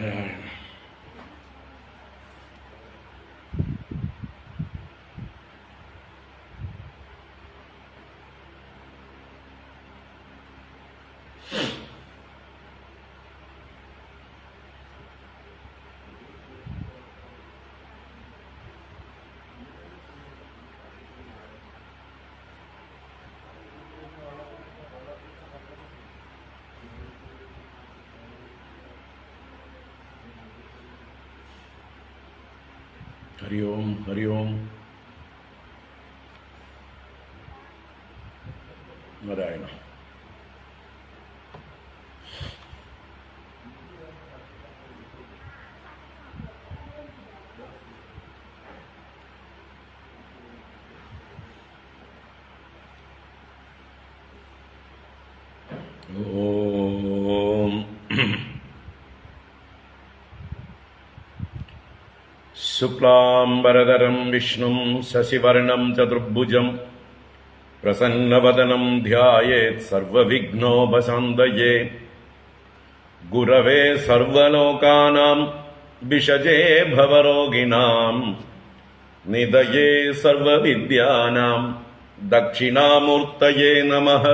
നാരായണ. ഹരി ഓം ഹരി ഓം നാരായണ. ഓം ശുക്ലാംബരധരം വിഷ്ണും ശശിവർണം ചതുർഭുജം പ്രസന്നവദനം ധ്യായേത് സർവവിഘ്നോപശാന്തയേ. ഗുരവേ സർവലോകാനാം വിഷജേ ഭവരോഗിണാം നിധയേ സർവവിദ്യാനാം ദക്ഷിണാമൂർത്തയേ നമഃ.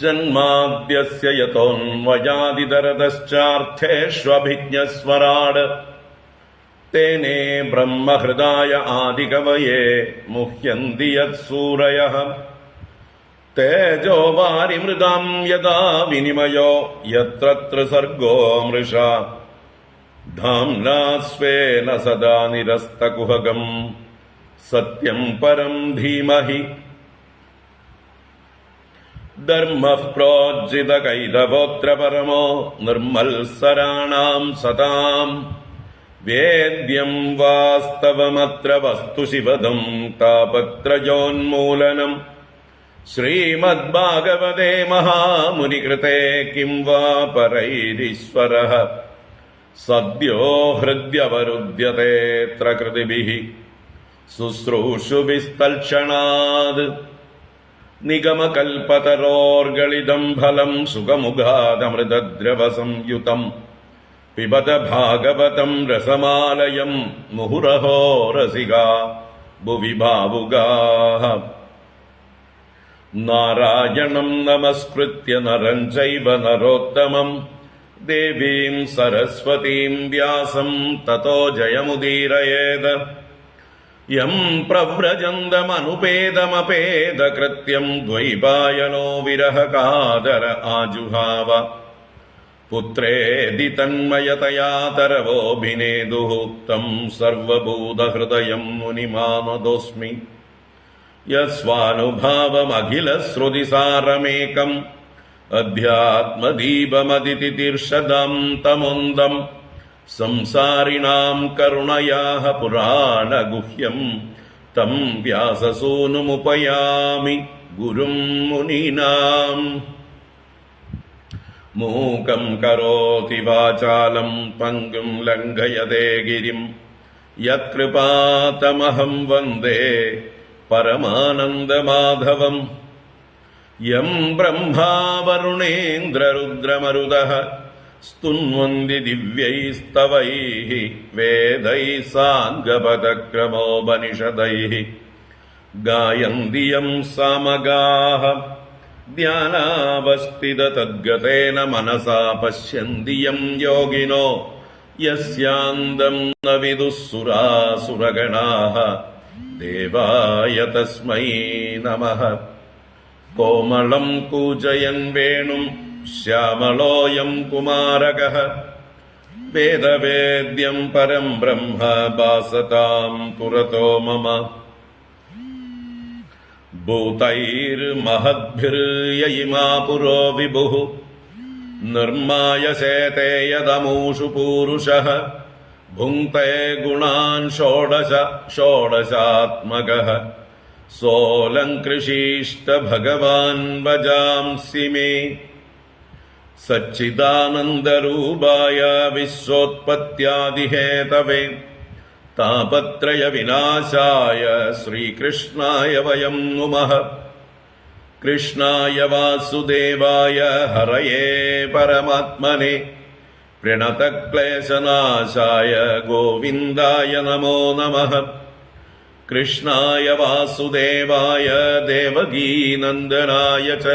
ജന്മാദ്യസ്യ യതോന്വയാദിതരതശ്ചാർത്ഥേഷ്വഭിജ്ഞസ്വരാട് തേനേ ബ്രഹ്മഹൃദായ ആദികവയേ മുഹ്യന്തി യത്സൂരയഃ. തേജോ വാരിമൃതാം യഥാ വിനിമയോ യത്ര ത്രിസർഗോ മൃഷാ ധാംനാ സ്വേന സദാ നിരസ്തകുഹകം സത്യം പരം ധീമഹി. ധർമ്മഃ പ്രോജ്ജിതകൈതവോത്ര പരമോ നിർമ്മൽസരാണാം സതാം. വേദ്യം വാസ്തവമത്ര വസ്തു ശിവദം താപത്രയോന്മൂലനം. ശ്രീമദ്ഭാഗവതേ മഹാമുനികൃതേ കിം വാ പരൈരീശ്വരഃ സദ്യോ ഹൃദ്യവരുദ്ധ്യതേത്ര കൃതിഭിഃ ശുശ്രൂഷുഭിസ്തൽക്ഷണാത്. നിഗമകൽപതരോർഗളിതം ഫലം സുഖമുഖാദമൃതദ്രവസംയുതം പിബത ഭാഗവതം രസമാലയം മുഹുരഹോ രസികാ ഭുവി ഭാവുകാഃ. നാരായണം നമസ്കൃത്യ നരം ചൈവ നരോത്തമം ദേവീം സരസ്വതീം വ്യാസം തതോ ജയമുദീരയേത്. യം പ്രവ്രജന്തമനുപേദമപേദകൃത്യം ദ്വൈപായനോ വിരഹകാതര ആജുഹാവ. പുത്രേതി തന്മയതയാ തരവോഭിനേദുഃ तं സർവഭൂതഹൃദയം മുനിമാനതോസ്മി. യസ്വാനുഭാവമഖിലശ്രുതിസാരമേകം അധ്യാത്മദീപമതിതിതിർഷദം തമോന്ദം. സംസാരിണാം കരുണയാഃ പുരാണഗുഹ്യം തം വ്യാസസൂനുമുപയാമി ഗുരും മുനീനാം. മൂകം കരോതി വാചാലം പങ്കും ലംഘയതേ ഗിരിം യത്കൃപാതമഹം വന്ദേ പരമാനന്ദമാധവം. യം ബ്രഹ്മാ വരുണേന്ദ്രരുദ്രമരുതഃ സ്തുന്വന്തി ദിവ്യൈസ്തവൈഃ വേദൈഃ സാംഗപദക്രമോപനിഷദൈഃ. ഗായന്തി യം സാമഗാഃ ധ്യാനാവസ്ഥിതതദ്ഗതേന മനസാ പശ്യന്തി യം യോഗിനോ യസ്യാന്തം ന വിദുഃ സുരാസുരഗണാഃ. ദേവായ തസ്മൈ നമഃ. കോമളം കൂജയൻ വേണും ശ്യാമളോയം കുമാരകഃ. വേദവേദ്യം പരം ബ്രഹ്മ ഭാസതാം പുരതോ മമ. ഭൂതൈർമഹദ്ഭിർയയിമാ പുരോ വിഭുഃ നിർമായസേതേ യദമൂഷു പൂരുഷഃ. ഭുങ്ക്തേ ഗുണാൻ ഷോഡശ ഷോഡശാത്മകഃ. സോലംകൃഷീഷ്ട ഭഗവാൻ വജാംസി മേ. സച്ചിദാനന്ദരൂപായ വിശ്വോത്പത്യാദിഹേതവേ താപത്രയ വിനാശായ ശ്രീകൃഷ്ണായ വയം നുമഃ. कृष्णाय वासुदेवाय हरये परमात्मने प्रणतक्लेशनाशाय गोविन्दाय नमो नमः। कृष्णाय वासुदेवाय देवकीनन्दनाय च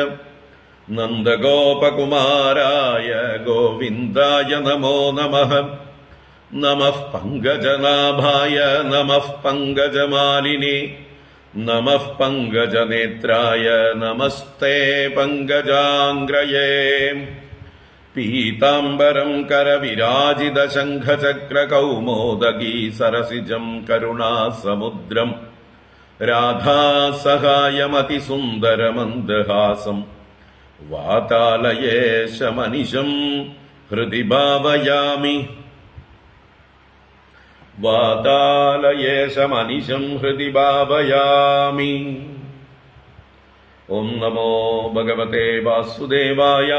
नन्दगोपकुमाराय गोविन्दाय नमो नमः। नमः पङ्कजनाभाय नमः पङ्कजमालिने नमः पङ्कजनेत्राय नमस्ते पङ्कजाङ्ग्रये। पीताम्बरं करविराजितशङ्खचक्रकौमोदगी सरसिजं करुणासमुद्रम् राधासहायमतिसुन्दरमन्दहासं वातालयेशमनिशं हृदि भावयामि। वातालयेशमनिशं हृदि भावयामि। ॐ नमो भगवते वासुदेवाय।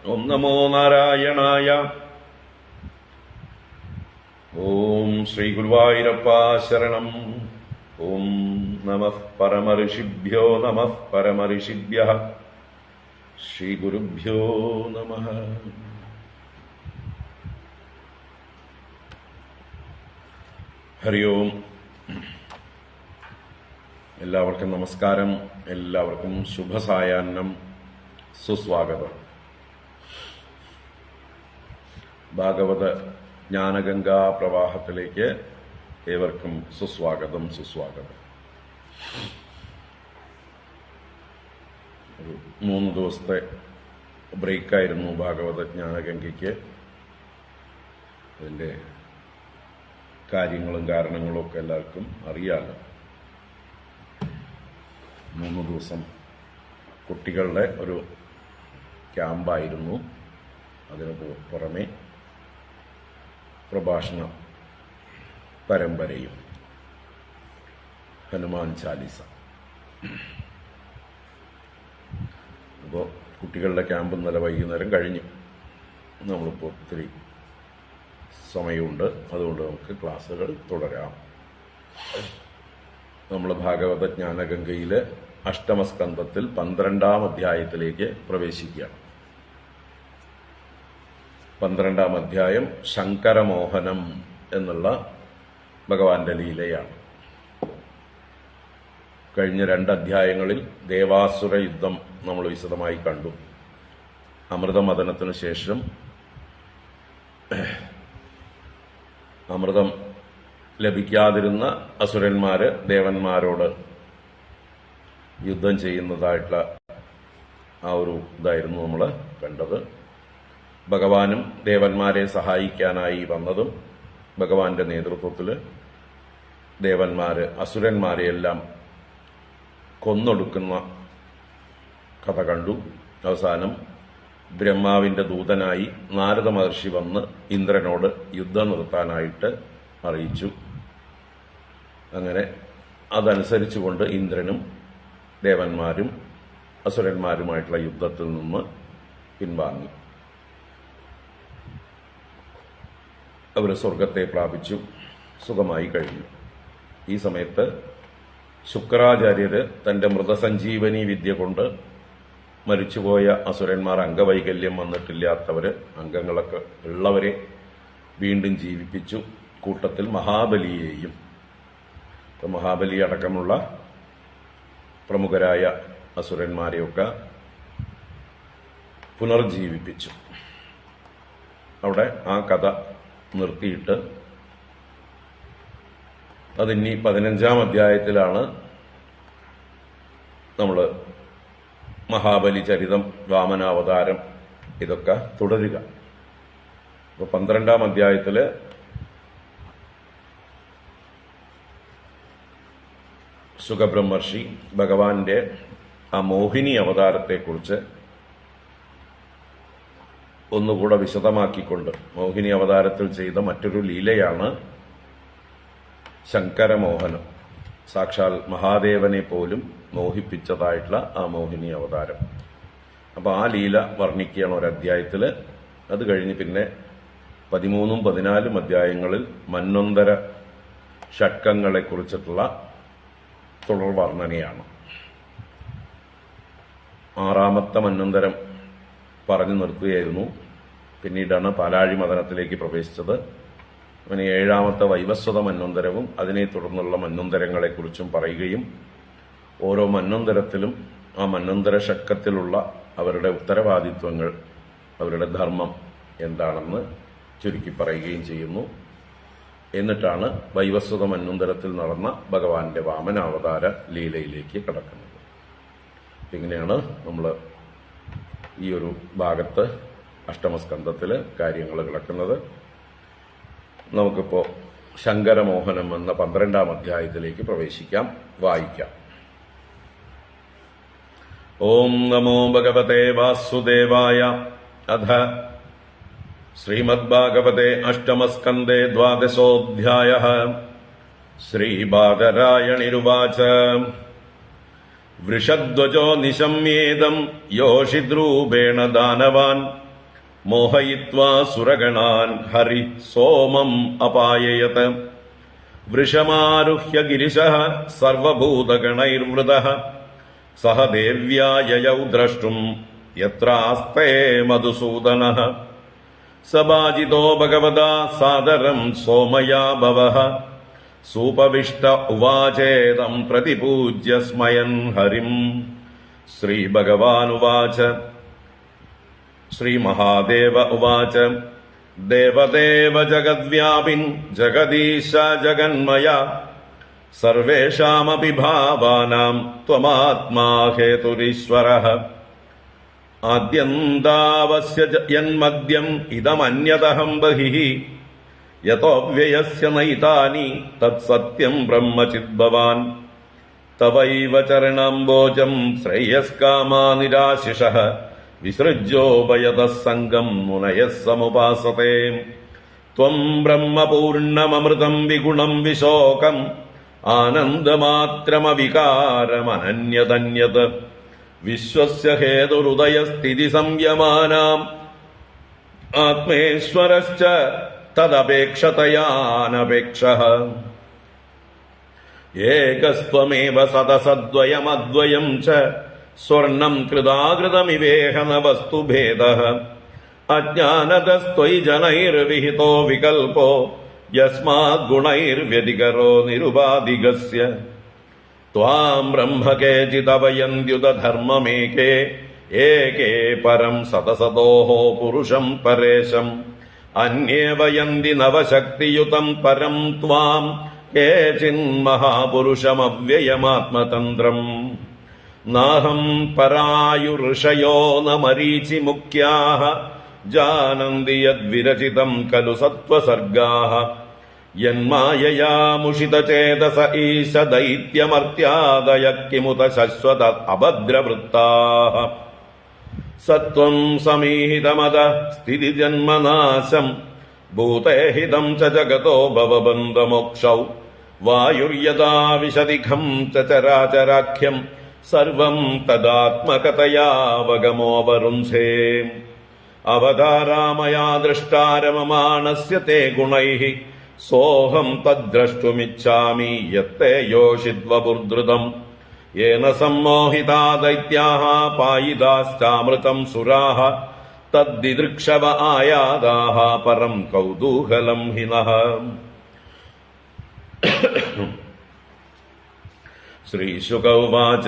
ॐ नमो नारायणाय। ॐ श्री गुरुवायूरप्पा शरणम्। ॐ नमः परमऋषिभ्यो नमः परमऋषिभ्यः। श्री गुरुभ्यो नमः। ഹരി ഓം. എല്ലാവർക്കും നമസ്കാരം. എല്ലാവർക്കും ശുഭസായാഹ്നം, സുസ്വാഗതം. ഭാഗവത ജ്ഞാനഗംഗാ പ്രവാഹത്തിലേക്ക് ഏവർക്കും സുസ്വാഗതം. ഒരു 3 ദിവസത്തെ ബ്രേക്കായിരുന്നു ഭാഗവത ജ്ഞാനഗംഗയ്ക്ക്. അതിൻ്റെ കാര്യങ്ങളും കാരണങ്ങളും ഒക്കെ എല്ലാവർക്കും അറിയാമല്ലോ. 3 ദിവസം കുട്ടികളുടെ ഒരു ക്യാമ്പായിരുന്നു. അതിന് പുറമെ പ്രഭാഷണ പരമ്പരയും ഹനുമാൻ ചാലീസ. അപ്പോൾ കുട്ടികളുടെ ക്യാമ്പ് ഇന്നലെ വൈകുന്നേരം കഴിഞ്ഞു. നമ്മളിപ്പോൾ ഒത്തിരി സമയമുണ്ട്, അതുകൊണ്ട് നമുക്ക് ക്ലാസ്സുകൾ തുടരാം. നമ്മൾ ഭാഗവത ജ്ഞാനഗംഗയിലെ അഷ്ടമസ്കന്ധത്തിൽ 12-ാം അധ്യായത്തിലേക്ക് പ്രവേശിക്കുകയാണ്. 12-ാം അധ്യായം ശങ്കരമോഹനം എന്നുള്ള ഭഗവാന്റെ ലീലയാണ്. കഴിഞ്ഞ 2 അധ്യായങ്ങളിൽ ദേവാസുര യുദ്ധം നമ്മൾ വിശദമായി കണ്ടു. അമൃതമദനത്തിനു ശേഷം അമൃതം ലഭിക്കാതിരുന്ന അസുരന്മാര് ദേവന്മാരോട് യുദ്ധം ചെയ്യുന്നതായിട്ടുള്ള ആ ഒരു ഇതായിരുന്നു നമ്മൾ കണ്ടത്. ഭഗവാനും ദേവന്മാരെ സഹായിക്കാനായി വന്നതും ഭഗവാന്റെ നേതൃത്വത്തിൽ ദേവന്മാര് അസുരന്മാരെയെല്ലാം കൊന്നൊടുക്കുന്ന കഥ കണ്ടു. അവസാനം ബ്രഹ്മാവിന്റെ ദൂതനായി നാരദ മഹർഷി വന്ന് ഇന്ദ്രനോട് യുദ്ധം നിർത്താനായിട്ട് അറിയിച്ചു. അങ്ങനെ അതനുസരിച്ചുകൊണ്ട് ഇന്ദ്രനും ദേവന്മാരും അസുരന്മാരുമായിട്ടുള്ള യുദ്ധത്തിൽ നിന്ന് പിൻവാങ്ങി. അവർ സ്വർഗത്തെ പ്രാപിച്ചു, സുഖമായി കഴിഞ്ഞു. ഈ സമയത്ത് ശുക്രാചാര്യര് തന്റെ മൃതസഞ്ജീവനി വിദ്യ കൊണ്ട് മരിച്ചുപോയ അസുരന്മാർ, അംഗവൈകല്യം വന്നിട്ടില്ലാത്തവര്, അംഗങ്ങളൊക്കെ ഉള്ളവരെ വീണ്ടും ജീവിപ്പിച്ചു. കൂട്ടത്തിൽ മഹാബലിയെയും, മഹാബലി അടക്കമുള്ള പ്രമുഖരായ അസുരന്മാരെയൊക്കെ പുനർജീവിപ്പിച്ചു. അവിടെ ആ കഥ നിർത്തിയിട്ട് അതിനി 15-ാം അധ്യായത്തിലാണ് നമ്മൾ മഹാബലി ചരിതം, വാമനാവതാരം ഇതൊക്കെ തുടരുക. അപ്പൊ 12-ാം അധ്യായത്തില് സുഖബ്രഹ്മർഷി ഭഗവാന്റെ ആ മോഹിനി അവതാരത്തെക്കുറിച്ച് ഒന്നുകൂടെ വിശദമാക്കിക്കൊണ്ട്, മോഹിനി അവതാരത്തിൽ ചെയ്ത മറ്റൊരു ലീലയാണ് ശങ്കരമോഹനം. സാക്ഷാൽ മഹാദേവനെ പോലും മോഹിപ്പിച്ചതായിട്ടുള്ള ആ മോഹിനി അവതാരം. അപ്പൊ ആ ലീല വർണ്ണിക്കുകയാണ് ഒരധ്യായത്തില്. അത് കഴിഞ്ഞ് പിന്നെ 13ഉം 14ഉം അധ്യായങ്ങളിൽ മന്വന്തര ഷഡ്കങ്ങളെ കുറിച്ചിട്ടുള്ള തുടർ വർണ്ണനയാണ്. ആറാമത്തെ മന്വന്തരം പറഞ്ഞു നിർത്തുകയായിരുന്നു. പിന്നീടാണ് പാലാഴി മദനത്തിലേക്ക് പ്രവേശിച്ചത്. അങ്ങനെ ഏഴാമത്തെ വൈവസ്വത മന്വന്തരവും അതിനെ തുടർന്നുള്ള മന്വന്തരങ്ങളെക്കുറിച്ചും പറയുകയും ഓരോ മന്വന്തരത്തിലും ആ മന്വന്തര ശക്കത്തിലുള്ള അവരുടെ ഉത്തരവാദിത്വങ്ങൾ, അവരുടെ ധർമ്മം എന്താണെന്ന് ചുരുക്കി പറയുകയും ചെയ്യുന്നു. എന്നിട്ടാണ് വൈവസ്വത മന്വന്തരത്തിൽ നടന്ന ഭഗവാന്റെ വാമനാവതാര ലീലയിലേക്ക് കടക്കുന്നത്. ഇങ്ങനെയാണ് നമ്മൾ ഈ ഒരു ഭാഗത്ത് അഷ്ടമസ്കന്ധത്തിൽ കാര്യങ്ങൾ കിടക്കുന്നത്. നമുക്കിപ്പോൾ ശങ്കരമോഹനം എന്ന 12ാം അധ്യായത്തിലേക്ക് പ്രവേശിക്കാം, വായിക്കാം. ഓം നമോ ഭഗവതേ വാസുദേവായ. അധ ശ്രീമദ്ഭാഗവതേ അഷ്ടമസ്കന്ധേ 12ോऽധ്യായഃ. ശ്രീബാദരായണിരുവാച. വൃഷധ്വജോ നിശമ്യേദം യോഷിദ്രൂപേണ ദാനവാൻ മോഹയിത്വാ സുരഗണാൻ ഹരി സോമം അപായയത്. വൃഷമാരുഹ്യ ഗിരിശഃ സർവഭൂതഗണൈർവൃതഃ സഹ ദേവ്യാ യയൗ ദ്രഷ്ടും യത്രാസ്തേ മധുസൂദനഃ. സബാജിതോ ഭഗവതാ സാദരം സോമയാ ഭവഃ. സൂപവിഷ്ട ഉവാചേതം പ്രതിപൂജ്യ സ്മയൻ ഹരിം. ശ്രീഭഗവാനുവാച. ശ്രീമഹാദേവ ഉവാച. ദേവദേവ ജഗദ്വ്യാപിൻ ജഗദീശ ജഗന്മയ സർവേഷാമപി ഭാവാനാം ത്വമാത്മാ ഹേതുരീശ്വരഃ. ആദ്യന്താവസ്യ യന്മദ്യം ഇദമന്യതഹം ബഹിഃ യതോവ്യയസ്യ നൈതാനി തത്സത്യം ബ്രഹ്മചിദ്ഭവാൻ. തവൈവ ചരണാംബോജം ശ്രേയസ്കാമാ നിരാശിഷഃ വിസൃജ്യോപയതഃ സംഗം മുനയഃ സമുപാസതേ. ത്വം ബ്രഹ്മപൂർണ്ണമമൃതം വിഗുണം വിശോകം ആനന്ദമാത്രമവികാരമനന്യതന്യത്. വിശ്വസ്യ ഹേതുരുദയസ്ഥിതി സംയമാനാം ആത്മേശ്വരശ്ച തദപേക്ഷതയാനപേക്ഷഃ. ഏകസ്ത്വമേവ സദസദ്വയമദ്വയം ച സ്വർണം കൃതാകൃതമിവേഹ ന വസ്തുഭേദഃ. അജ്ഞാനതസ്ത്വയി ജനൈർവിഹിതോ വികൽപോ യസ്മാത് ഗുണൈർവ്യതികരോ നിരുപാധികസ്യ. ത്വാം ബ്രഹ്മ കേചിദവയന്ത്യുതധർമ്മമേകേ ഏകേ പരം സതസതോഃ പുരുഷം പരേശം. അന്യേ വയന്തി നവശക്തിയുതം പരം ത്വാം കേചിന്മഹാപുരുഷമവ്യയമാത്മതന്ത്രം. നാഹം പരായുഋഷയോ ന മരീചിമുഖ്യാഃ ജാനന്തി യദ്വിരചിതം ഖലു സത്വസർഗാഃ. യന്മായയാ മുഷിതചേതസ ഈശ ദൈത്യമർത്യാദയ കിമുത ശശ്വത അഭദ്രവൃത്താഃ. സത്വം സമീഹിതമത സ്ഥിതിജന്മനാശം ഭൂതേഹിതം ച ജഗതോ ഭവബന്ധമോക്ഷൗ. വായുർയദാ വിശദിഖം ച ചരാചരാഖ്യം സർവം തദാത്മകതയാവഗമോവരുംസേ. അവതാരാമയാ ദൃഷ്ടാരമമാണസ്യ തേ ഗുണൈഃ സോഹം തദ്ദ്രഷ്ടുമിച്ഛാമി യത്തേ യോഷിദ്വപുർധൃതം. യേന സമ്മോഹിതാ ദൈത്യാഃ പായിതാശ്ചാമൃതം സുരാഃ തദ്ദിദൃക്ഷവ ആയാതാഃ പരം കൗതൂഹലം ഹിനഃ. ശ്രീശുക ഉവാച.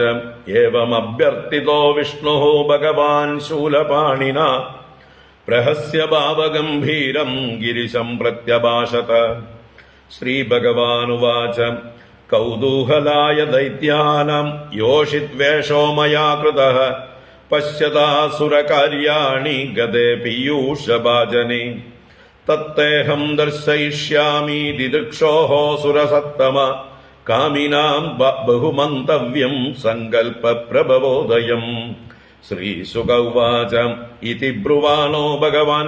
ഏവമഭ്യർത്ഥിതോ വിഷ്ണുഃ ഭഗവാൻ ശൂലപാണിനാ പ്രഹസ്യ ഭാവഗംഭീരം ഗിരിശം പ്രത്യഭാഷത. ശ്രീഭഗവാനുവാച. കൗതൂഹലായ ദൈത്യാനാം യോഷിദ്വേഷോ മയാ കൃതഃ പശ്യതാസുരകാര്യാണി ഗതേ പീയൂഷഭാജനെ. തത്തേഹം ദർശയിഷ്യാമി ദിദൃക്ഷോഃ സുരസത്തമ കാമിനാം ബഹുമന്തവ്യം സങ്കൽപ്പ പ്രഭവോദയം. ശ്രീശുക ഉവാച. ഇതി ബ്രുവാണോ ഭഗവാൻ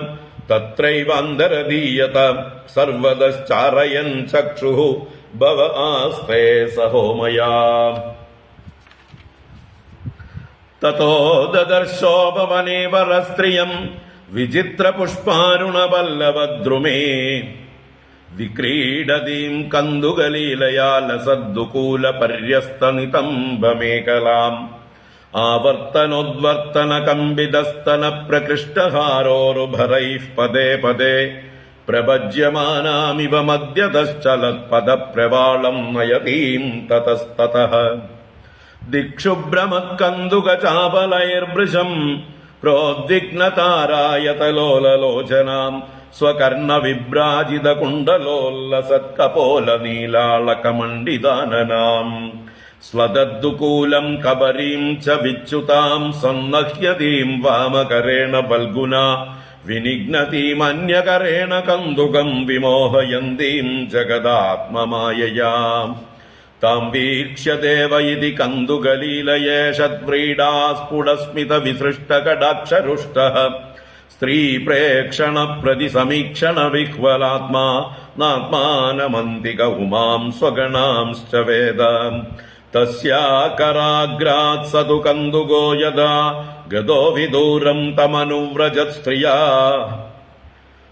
തത്രൈവാന്തരദീയത സർവദശ്ചാരയൻ ചക്ഷുഃ ഭവ ആസ്തേ സഹോമയാ. തതോ ദദർശോ ഭവനേ വരസ്ത്രിയം വിചിത്രപുഷ്പാരുണപല്ലവദ്രുമേ വിക്രീഡതീം കന്ദുകലീലയാ ലസദ്ദുകൂലപര്യസ്തനിതംബമേഖലാം. ആവർത്തനോദ്വർത്തന കമ്പിതസ്തന പ്രകൃഷ്ടഹാരോരുഭരൈഃ പദേ പദേ പ്രഭജ്യമാനാമിവ മദ്യതശ്ചലത്പദപ്രവാളം നയതീം തതസ്തതഃ ദിക്ഷുഭ്രമക്കന്തുകചാപലൈർഭൃശം പ്രോദ്വിഗ്നതാരായതലോലലോചനാം സ്വകർണവിഭ്രാജിതകുണ്ടലോല്ലസത്കപോലനീലാളകമണ്ഡിതാനനാം സ്ലദദ്ദുകൂലം കബരീം ച വിച്യുതാം സന്നഹ്യതീം വാമകരേണ ഫൽഗുനാ വിനിഘ്നതീമന്യകരേണ കന്തുകം വിമോഹയന്തീം ജഗദാത്മമായയാ താം വീക്ഷ്യ ദേവ ഇതി കന്തുകലീലയേഷദ്വ്രീഡാസ്ഫുടസ്മിതവിസൃഷ്ടകടാക്ഷരുഷ്ടഃ സ്ത്രീപ്രേക്ഷണ പ്രതിസമീക്ഷണ വിഹ്വലാത്മാ നാത്മാനമന്തിക ഉമാം സ്വഗണാംശ്ച വേദ തസ്യാകരാഗ്രാത് സതു കന്തുകോ യദാ ഗതോ വിദൂരം തമനുവ്രജത് സ്ത്രിയാ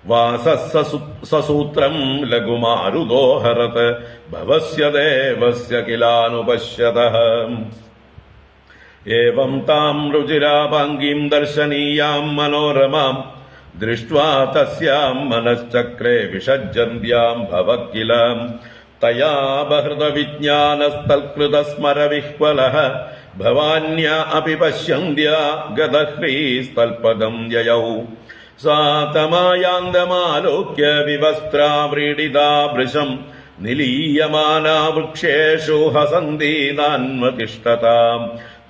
വാസസൂത്രം ലഘുമാരുദോഹരത് ഭവസ്യ ദേവസ്യ കിലാനുപശ്യതഃ ഏവം താം രുചിരാപാംഗീം ദർശനീയാം മനോരമാം ദൃഷ്ട്വാ തസ്യാം മനശ്ചക്രേ വിഷജ്ജന്ത്യാം ഭവത് കില തയാ ബഹൃത വിജ്ഞാനസ്തൽകൃതസ്മരവിഹ്വലഃ ഭവാന്യാ അപി പശ്യന്ത്യാ ഗതഹ്രീസ്തൽപദം യയൗ സാ തമായാന്തമാലോക്യ വിവസ്ത്രാ വ്രീഡിതാ വൃശം നിലീയമാനാ വൃക്ഷേഷു ഹസന്തീനാന്വതിഷ്ഠതാം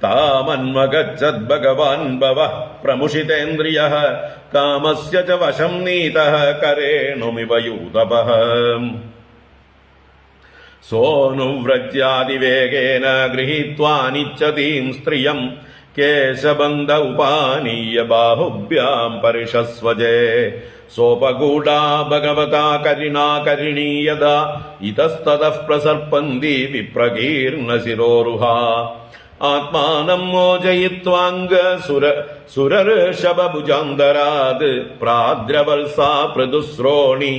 താമന്വഗച്ഛദ് ഭഗവാൻ ഭവഃ പ്രമുഷിതേന്ദ്രിയഃ കാമസ്യ ച വശം നീതഃ കരേണുമിവ യൂതപഃ സോനുവ്രജ്യാതിവേഗേന ഗൃഹീത്വാനിച്ഛതീം സ്ത്രിയം കേശബന്ധ ഉപാനീയ ബാഹുഭ്യാം പരിഷസ്വജേ സോപഗൂഢാ ഭഗവതാ കരിണാ കരിണീയതാ ഇതസ്തതഃ പ്രസർപ്പന്തി വിപ്രകീർണശിരോരുഹാ ആത്മാനം മോചയിത്വാംഗ സുരർഷഭഭുജാന്തരാത് പ്രാദ്രവത്സാ പൃഥുശ്രോണി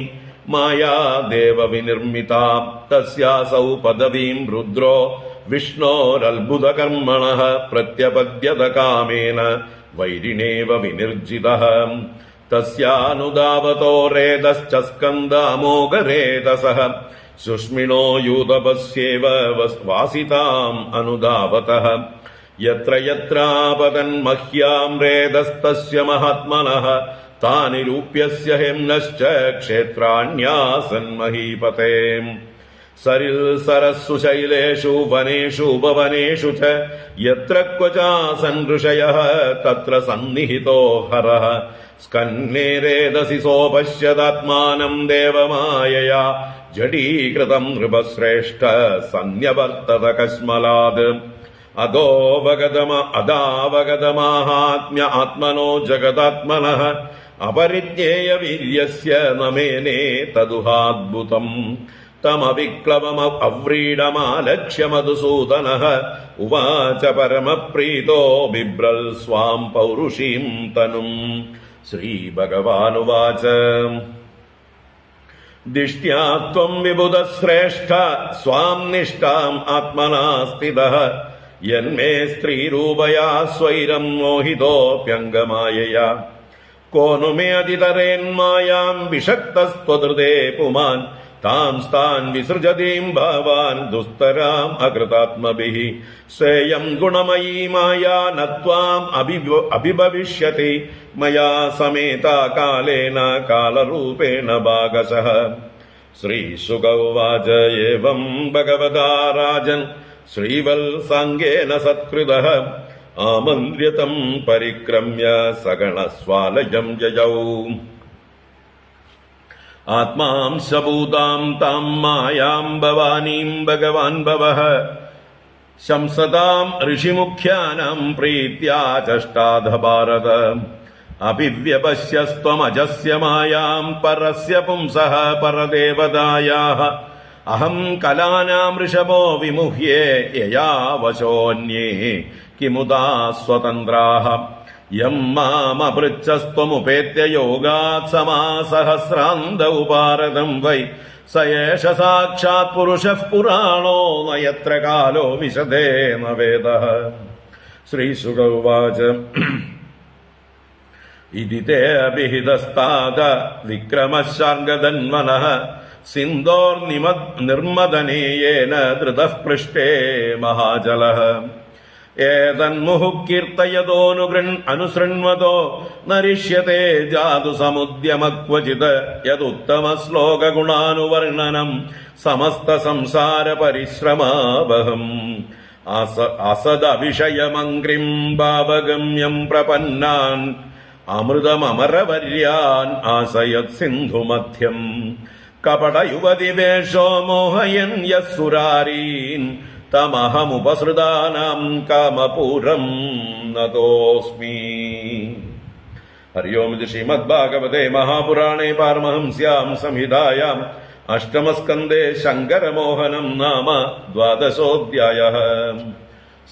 മായാ ദേവവിനിർമ്മിതാ തസ്യാസൗ പദവീം രുദ്രോ വിഷ്ണോരത്ഭുതകർമ്മണഃ പ്രത്യപദ്യത കാമേന വൈരിണേവ വിനിർജിതഃ തസ്യാനുദാവതോ രേതശ്ച സ്കന്ദാമോഘരേതസഃ സുഷ്മിണോ യൂതപസ്യേവ വാസിതാം അനുദാവതഃ യത്ര യത്രാപതൻ മഹ്യാം രേതസ്തസ്യ മഹാത്മനഃ താനി രൂപ്യസ്യ ഹേമ്നശ്ച ക്ഷേത്രാണ്യാസൻ മഹീപതേ സരിൽ സരസ്സു ശൈലേഷു വനേഷു ഉപവനേഷു ച യത്ര ക്വചാസൻ ഋഷയഃ തത്ര സന്നിഹിതോ ഹരഃ സ്കന്നേ രേതസി സോപശ്യതാത്മാനം ദേവമായയാ ജഡീകൃതം നൃപശ്രേഷ്ഠ സന്യവർത്തത കശ്മലാത് അദാവഗതമാഹാത്മ്യ ആത്മനോ ജഗദാത്മനഃ അപരിജ്ഞേയ വീര്യസ്യ നമേനേ തദുഹാദ്ഭുതം തമവിക്ലവമവ്രീഡമാലക്ഷ്യ മധുസൂദനഃ ഉവാച പരമപ്രീതോ ബിഭ്രൽ സ്വാം പൗരുഷീം തനും. ശ്രീഭഗവാനുവാച ദിഷ്ട്യാ ത്വം വിബുധശ്രേഷ്ഠ സ്വാം നിഷ്ഠാം ആത്മനാ സ്ഥിതഃ യന്മേ സ്ത്രീരൂപയാ സ്വൈരം മോഹിതോപ്യംഗമായയാ കോനു മേ അതിതരേന്മായാം വിഷക്തസ്ത്വദൃതേ പുമാൻ താം സ്ഥാൻ വിസൃജതീം ഭാവാൻ ദുസ്തരാം അകൃതാത്മഭിഃ സേയം ഗുണമയീ മായാ നത്വാം അഭിഭവിഷ്യതി മയാ സമേതാ കാലേന കാലരൂപേണ ഭാഗശഃ. ശ്രീശുക ഉവാച ഏവം ഭഗവതാ രാജൻ ശ്രീവത്സാംഗേന സത്കൃതഃ ആമന്ത്ര്യതം പരിക്രമ്യ സഗണസ്വാലയം ജയൗ. ആത്മാംശഭൂതാം താം മായാം ഭവാനീം ഭഗവാൻ ഭവഃ ശംസതാം ഋഷിമുഖ്യാനാം പ്രീത്യാ ചഷ്ടാധ ഭാരത. അഭിവ്യപശ്യസ്ത്വമജസ്യ മായാം പരസ്യ പുംസഃ പരദേവതായാഃ അഹം കലാനാം ഋഷഭോ വിമുഹ്യേ യയാ വശോന്യേ കിമുദാ സ്വതന്ത്രാഃ. യം മാമപൃച്ഛസ്ത്വമുപേത്യ യോഗാത് സമാസഹസ്രാന്ത ഉപാരതം വൈ സ ഏഷ സാക്ഷാത് പുരുഷഃ പുരാണോ ന യത്ര കാലോ വിശദേ ന വേദഃ. ശ്രീശുക ഉവാച ഇതി തേ അഭിഹിതസ്താത വിക്രമശാർഗതന്വനഃ സിന്ധോർ നിർമ്മദനീയേന ധൃതഃ പൃഷ്ടേ മഹാജലഃ ഏതന്മുഹുഃ കീർത്തയതോനുസൃണ്വതോ നരിഷ്യത്തെ ജാതു സമുദ്യമഃ ക്വചിത് യദുത്തമശ്ലോകഗുണാനുവർണ്ണനം സമസ്ത സംസാര പരിശ്രമാവഹം അസദവിഷയമംഗ്രിം ഭാവഗമ്യം പ്രപന്നാൻ അമൃതമമരവര്യാൻ ആശയത് സിന്ധുമധ്യം കപടയുവതിവേഷോ മോഹയൻ യസ്സുരാരീൻ തമഹമുപസൃതാനാം കാമപൂരം നതോസ്മി. ഹരി ഓം. ഇത് ശ്രീമദ്ഭാഗവതേ മഹാപുരാണേ പാരമഹംസ്യാം സംഹിതായാം അഷ്ടമസ്കന്ധേ ശങ്കരമോഹനം നാമ ദ്വാദശോऽധ്യായഃ.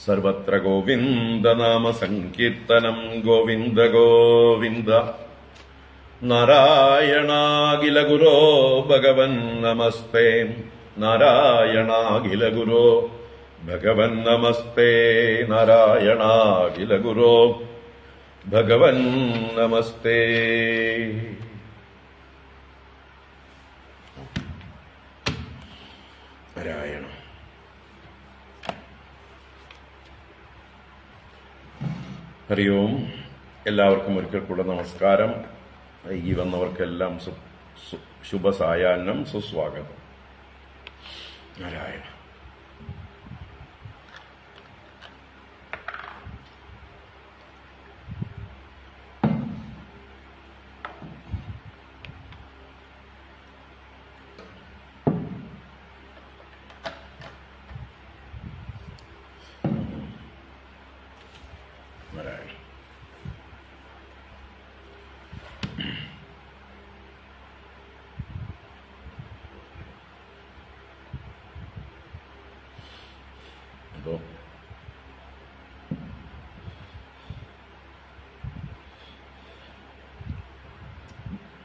സർവത്ര ഗോവിന്ദനാമ സങ്കീർത്തനം. ഗോവിന്ദ ഗോവിന്ദ. നാരായണാഖില ഗുരോ ഭഗവൻ നമസ്തേ. നാരായണാഖില ഗുരോ ഭഗവൻ നമസ്തേ. നാരായണാഖില ഗുരോ ഭഗവൻ നമസ്തേ. നാരായണ. ഹരി ഓം. എല്ലാവർക്കും ഒരിക്കൽ കൂടെ നമസ്കാരം. ഈ വന്നവർക്കെല്ലാം ശുഭസായാഹ്നം, സുസ്വാഗതം. നാരായണ.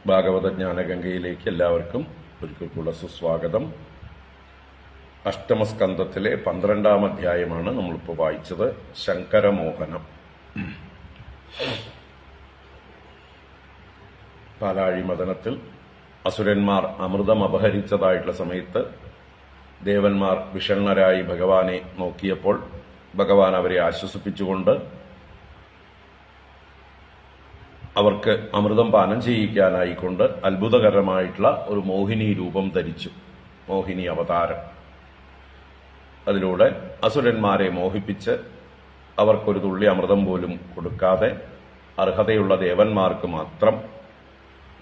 ഭാഗവത ജ്ഞാനഗംഗയിലേക്ക് എല്ലാവർക്കും ഒരിക്കൽ കൂടെ സുസ്വാഗതം. അഷ്ടമസ്കന്ധത്തിലെ 12-ാം അധ്യായമാണ് നമ്മളിപ്പോൾ വായിച്ചത്. ശങ്കരമോഹനം. പാലാഴി മദനത്തിൽ അസുരന്മാർ അമൃതം അപഹരിച്ചതായിട്ടുള്ള സമയത്ത് ദേവന്മാർ വിഷണ്ണരായി ഭഗവാനെ നോക്കിയപ്പോൾ ഭഗവാൻ അവരെ ആശ്വസിപ്പിച്ചുകൊണ്ട് അവർക്ക് അമൃതം പാനം ചെയ്യിക്കാനായിക്കൊണ്ട് അത്ഭുതകരമായിട്ടുള്ള ഒരു മോഹിനി രൂപം ധരിച്ചു. മോഹിനി അവതാരം. അതിലൂടെ അസുരന്മാരെ മോഹിപ്പിച്ച് അവർക്കൊരു തുള്ളി അമൃതം പോലും കൊടുക്കാതെ അർഹതയുള്ള ദേവന്മാർക്ക് മാത്രം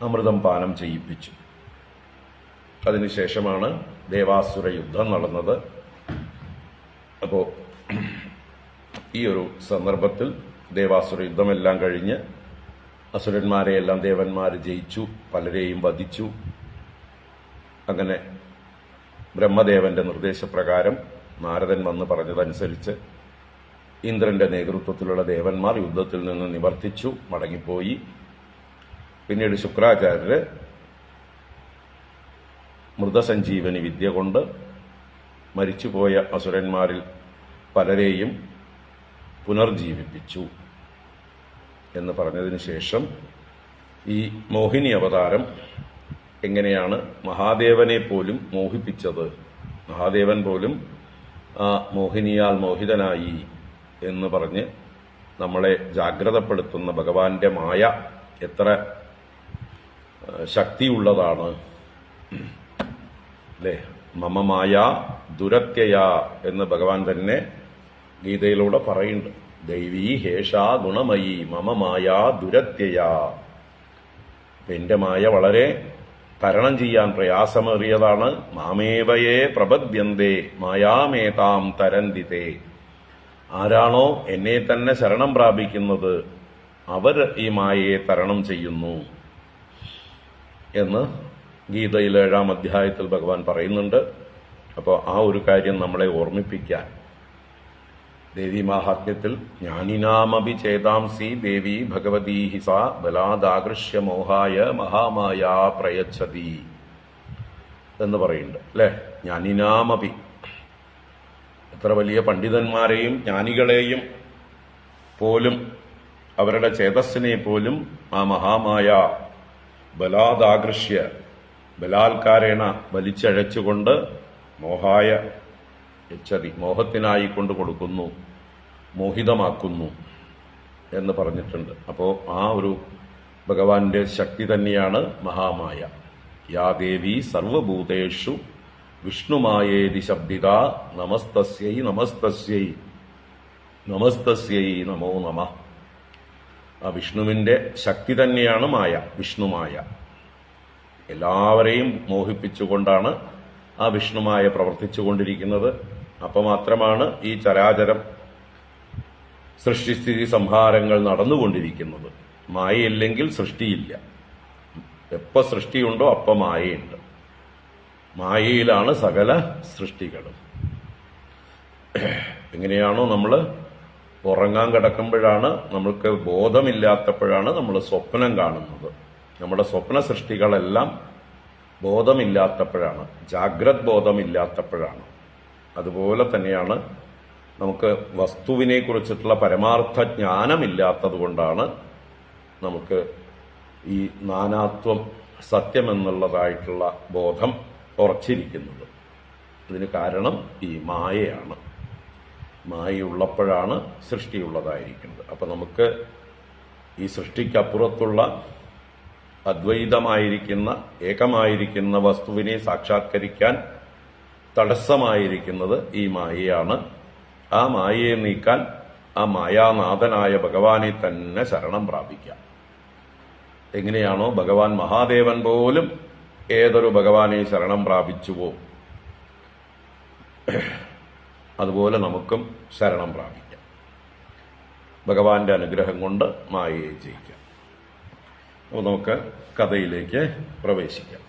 അമൃതം പാനം ചെയ്യിപ്പിച്ചു. അതിനുശേഷമാണ് ദേവാസുര യുദ്ധം നടന്നത്. അപ്പോ ഈ ഒരു സന്ദർഭത്തിൽ ദേവാസുര യുദ്ധമെല്ലാം കഴിഞ്ഞ് അസുരന്മാരെയെല്ലാം ദേവന്മാർ ജയിച്ചു, പലരെയും വധിച്ചു. അങ്ങനെ ബ്രഹ്മദേവന്റെ നിർദ്ദേശപ്രകാരം നാരദൻ വന്ന് പറഞ്ഞതനുസരിച്ച് ഇന്ദ്രന്റെ നേതൃത്വത്തിലുള്ള ദേവന്മാർ യുദ്ധത്തിൽ നിന്ന് നിവർത്തിച്ചു, മടങ്ങിപ്പോയി. പിന്നീട് ശുക്രാചാര്യര് മൃതസഞ്ജീവനി വിദ്യ കൊണ്ട് മരിച്ചുപോയ അസുരന്മാരിൽ പലരെയും പുനർജീവിപ്പിച്ചു എന്ന് പറഞ്ഞതിന് ശേഷം ഈ മോഹിനി അവതാരം എങ്ങനെയാണ് മഹാദേവനെ പോലും മോഹിപ്പിച്ചത്, മഹാദേവൻ പോലും ആ മോഹിനിയാൽ മോഹിതനായി എന്ന് പറഞ്ഞ് നമ്മളെ ജാഗ്രതപ്പെടുത്തുന്ന ഭഗവാന്റെ മായ എത്ര ശക്തിയുള്ളതാണ് അല്ലേ. മമ മായ ദുരത്യയ എന്ന് ഭഗവാൻ തന്നെ ഗീതയിലൂടെ പറയുന്നുണ്ട്. ദൈവീ ഹേഷാ ഗുണമയി മമ മായ ദുരത്യയ. എന്റെ മായ വളരെ തരണം ചെയ്യാൻ പ്രയാസമേറിയതാണ്. മാമേവയേ പ്രപദ്യന്തേ മായാമേതാം തരന്തിതേ. ആരാണോ എന്നെ തന്നെ ശരണം പ്രാപിക്കുന്നത് അവർ ഈ മായയെ തരണം ചെയ്യുന്നു എന്ന് ഗീതയിൽ 7-ാം അധ്യായത്തിൽ ഭഗവാൻ പറയുന്നുണ്ട്. അപ്പോൾ ആ ഒരു കാര്യം നമ്മളെ ഓർമ്മിപ്പിക്കാൻ ദേവി മാഹാത്മ്യത്തിൽ ജ്ഞാനിനാമപി ചേതാംസി ദേവി ഭഗവതീ ഹിസ ബലാദാകൃഷ്യ മോഹായ മഹാമായ പ്രയച്ഛതി എന്ന് പറയുന്നുണ്ട് അല്ലെ. ജ്ഞാനിനാമപി, എത്ര വലിയ പണ്ഡിതന്മാരെയും ജ്ഞാനികളെയും പോലും അവരുടെ ചേതസ്സിനെ പോലും ആ മഹാമായ ബലാദാകൃഷ്യ ബലാത്കാരേണ വലിച്ചഴച്ചുകൊണ്ട് മോഹായ യച്ഛതി മോഹത്തിനായി കൊണ്ട് കൊടുക്കുന്നു, മോഹിതമാക്കുന്നു എന്ന് പറഞ്ഞിട്ടുണ്ട്. അപ്പോൾ ആ ഒരു ഭഗവാന്റെ ശക്തി തന്നെയാണ് മഹാമായ. യാ ദേവി സർവഭൂതേഷു വിഷ്ണുമായേതി ശബ്ദിത നമസ്തസ്യൈ നമസ്തസ്യൈ നമസ്തസ്യൈ നമോ നമഃ. ആ വിഷ്ണുവിന്റെ ശക്തി തന്നെയാണ് മായ, വിഷ്ണുമായ. എല്ലാവരെയും മോഹിപ്പിച്ചുകൊണ്ടാണ് ആ വിഷ്ണുമായ പ്രവർത്തിച്ചുകൊണ്ടിരിക്കുന്നത്. അപ്പോൾ മാത്രമാണ് ഈ ചരാചരം സൃഷ്ടിസ്ഥിതി സംഹാരങ്ങൾ നടന്നുകൊണ്ടിരിക്കുന്നത്. മായയില്ലെങ്കിൽ സൃഷ്ടിയില്ല. എപ്പോൾ സൃഷ്ടിയുണ്ടോ അപ്പം മായയുണ്ട്. മായയിലാണ് സകല സൃഷ്ടികളും. എങ്ങനെയാണോ നമ്മൾ ഉറങ്ങാൻ കിടക്കുമ്പോഴാണ്, നമ്മൾക്ക് ബോധമില്ലാത്തപ്പോഴാണ് നമ്മൾ സ്വപ്നം കാണുന്നത്. നമ്മുടെ സ്വപ്ന സൃഷ്ടികളെല്ലാം ബോധമില്ലാത്തപ്പോഴാണ്, ജാഗ്രത് ബോധമില്ലാത്തപ്പോഴാണ്. അതുപോലെ തന്നെയാണ് നമുക്ക് വസ്തുവിനെ കുറിച്ചിട്ടുള്ള പരമാർത്ഥ ജ്ഞാനമില്ലാത്തത് കൊണ്ടാണ് നമുക്ക് ഈ നാനാത്വം സത്യമെന്നുള്ളതായിട്ടുള്ള ബോധം ഉറച്ചിരിക്കുന്നത്. ഇതിന് കാരണം ഈ മായയാണ്. മായയുള്ളപ്പോഴാണ് സൃഷ്ടിയുള്ളതായിരിക്കുന്നത്. അപ്പം നമുക്ക് ഈ സൃഷ്ടിക്കപ്പുറത്തുള്ള അദ്വൈതമായിരിക്കുന്ന ഏകമായിരിക്കുന്ന വസ്തുവിനെ സാക്ഷാത്കരിക്കാൻ തടസ്സമായിരിക്കുന്നത് ഈ മായയാണ്. ആ മായയെ നീക്കാൻ ആ മായാനാഥനായ ഭഗവാനെ തന്നെ ശരണം പ്രാപിക്കാം. എങ്ങനെയാണോ ഭഗവാൻ മഹാദേവൻ പോലും ഏതൊരു ഭഗവാനെ ശരണം പ്രാപിച്ചുവോ അതുപോലെ നമുക്കും ശരണം പ്രാപിക്കാം. ഭഗവാന്റെ അനുഗ്രഹം കൊണ്ട് മായയെ ജയിക്കാം. അപ്പോൾ നമുക്ക് കഥയിലേക്ക് പ്രവേശിക്കാം.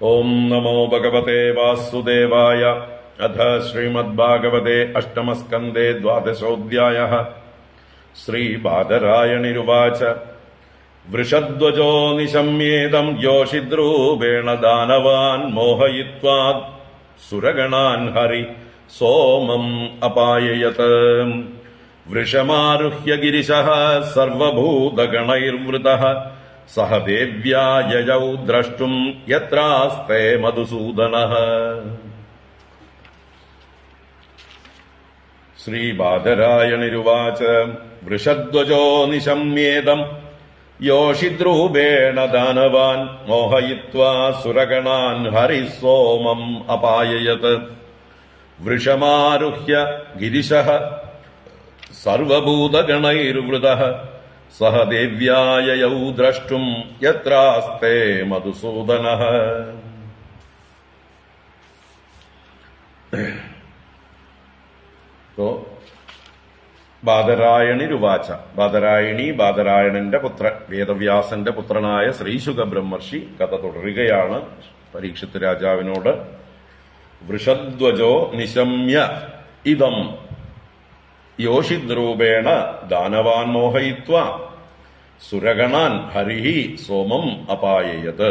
ഓം നമോ ഭഗവതേ വാസുദേവായ. അഥ ശ്രീമദ്ഭാഗവതേ അഷ്ടമസ്കന്ധേ ദ്വാദശോऽധ്യായഃ. ശ്രീബാദരായണിരുവാച. വൃഷധ്വജോ നിശമ്യേദം യോഷിദ്രൂപേണ ദാനവാൻ മോഹയിത്വാ സുരഗണാൻ ഹരി സോമം അപായയത്. വൃഷമാരുഹ്യ ഗിരിശഃ സർവഭൂതഗണൈർവൃതഃ സഹ ദേവ്യാ യയൗ ദ്രഷ്ടും യത്രാസ്തേ മധുസൂദനഃ. ശ്രീബാദരായണിരുവാച. വൃഷധ്വജോ നിശമ്യേദം യോഷിദ്രൂപേണ ദാനവാൻ മോഹയിത്വാ സുരഗണാൻ ഹരി സോമം അപായയത്. വൃഷമാരുഹ്യ ഗിരിശഃ സർവഭൂതഗണൈർവൃതഃ സഹ ദേവ്യാ യയൗ ദ്രഷ്ടും യത്രാസ്തേ മധുസൂദനഃ. ബാദരായണിരുവാച. ബാദരായണി, ബാദരായണന്റെ പുത്രൻ, വേദവ്യാസന്റെ പുത്രനായ ശ്രീശുക ബ്രഹ്മർഷി കഥ തുടരുകയാണ് പരീക്ഷിത് രാജാവിനോട്. വൃഷധ്വജോ നിശമ്യ ഇദം യോഷിദ്രൂപേണ ദാനവാൻ മോഹയിത്വാ സുരഗണാൻ ഹരിഹി സോമം അപായയത്.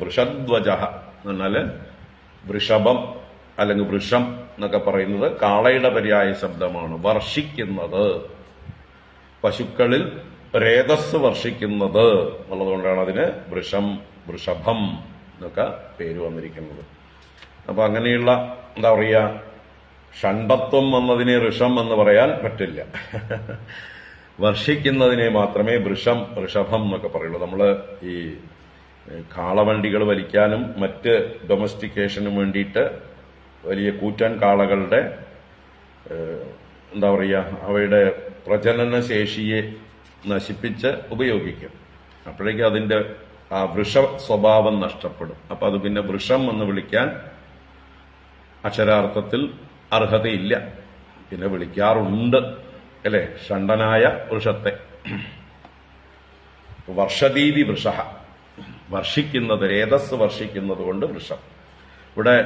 വൃഷധ്വജ എന്നാല് വൃഷഭം അല്ലെങ്കിൽ വൃഷം എന്നൊക്കെ പറയുന്നത് കാളയുടെ പര്യായ ശബ്ദമാണ്. വർഷിക്കുന്നത്, പശുക്കളിൽ രേതസ് വർഷിക്കുന്നത് എന്നുള്ളതുകൊണ്ടാണ് അതിന് വൃഷം, വൃഷഭം എന്നൊക്കെ പേര് വന്നിരിക്കുന്നത്. അപ്പൊ അങ്ങനെയുള്ള എന്താ പറയുക, ഷണ്ഡത്വം വന്നതിനെ ഋഷം എന്ന് പറയാൻ പറ്റില്ല. വർഷിക്കുന്നതിനെ മാത്രമേ വൃഷം, ഋഷഭം എന്നൊക്കെ പറയുള്ളൂ. നമ്മള് ഈ കാളവണ്ടികൾ വലിക്കാനും മറ്റ് ഡൊമസ്റ്റിക്കേഷനും വേണ്ടിയിട്ട് വലിയ കൂറ്റൻ കാളകളുടെ എന്താ പറയുക, അവയുടെ പ്രജനന ശേഷിയെ നശിപ്പിച്ച് ഉപയോഗിക്കും. അപ്പോഴേക്കും അതിന്റെ ആ വൃഷ സ്വഭാവം നഷ്ടപ്പെടും. അപ്പൊ അത് പിന്നെ വൃഷം എന്ന് വിളിക്കാൻ അക്ഷരാർത്ഥത്തിൽ അർഹതയില്ല. പിന്നെ വിളിക്കാറുണ്ട് അല്ലെ, ഷണ്ഡനായ വൃഷത്തെ. വർഷദീതി വൃഷ, വർഷിക്കുന്നത്, രേതസ് വർഷിക്കുന്നത് കൊണ്ട് വൃഷം. ഇവിടെ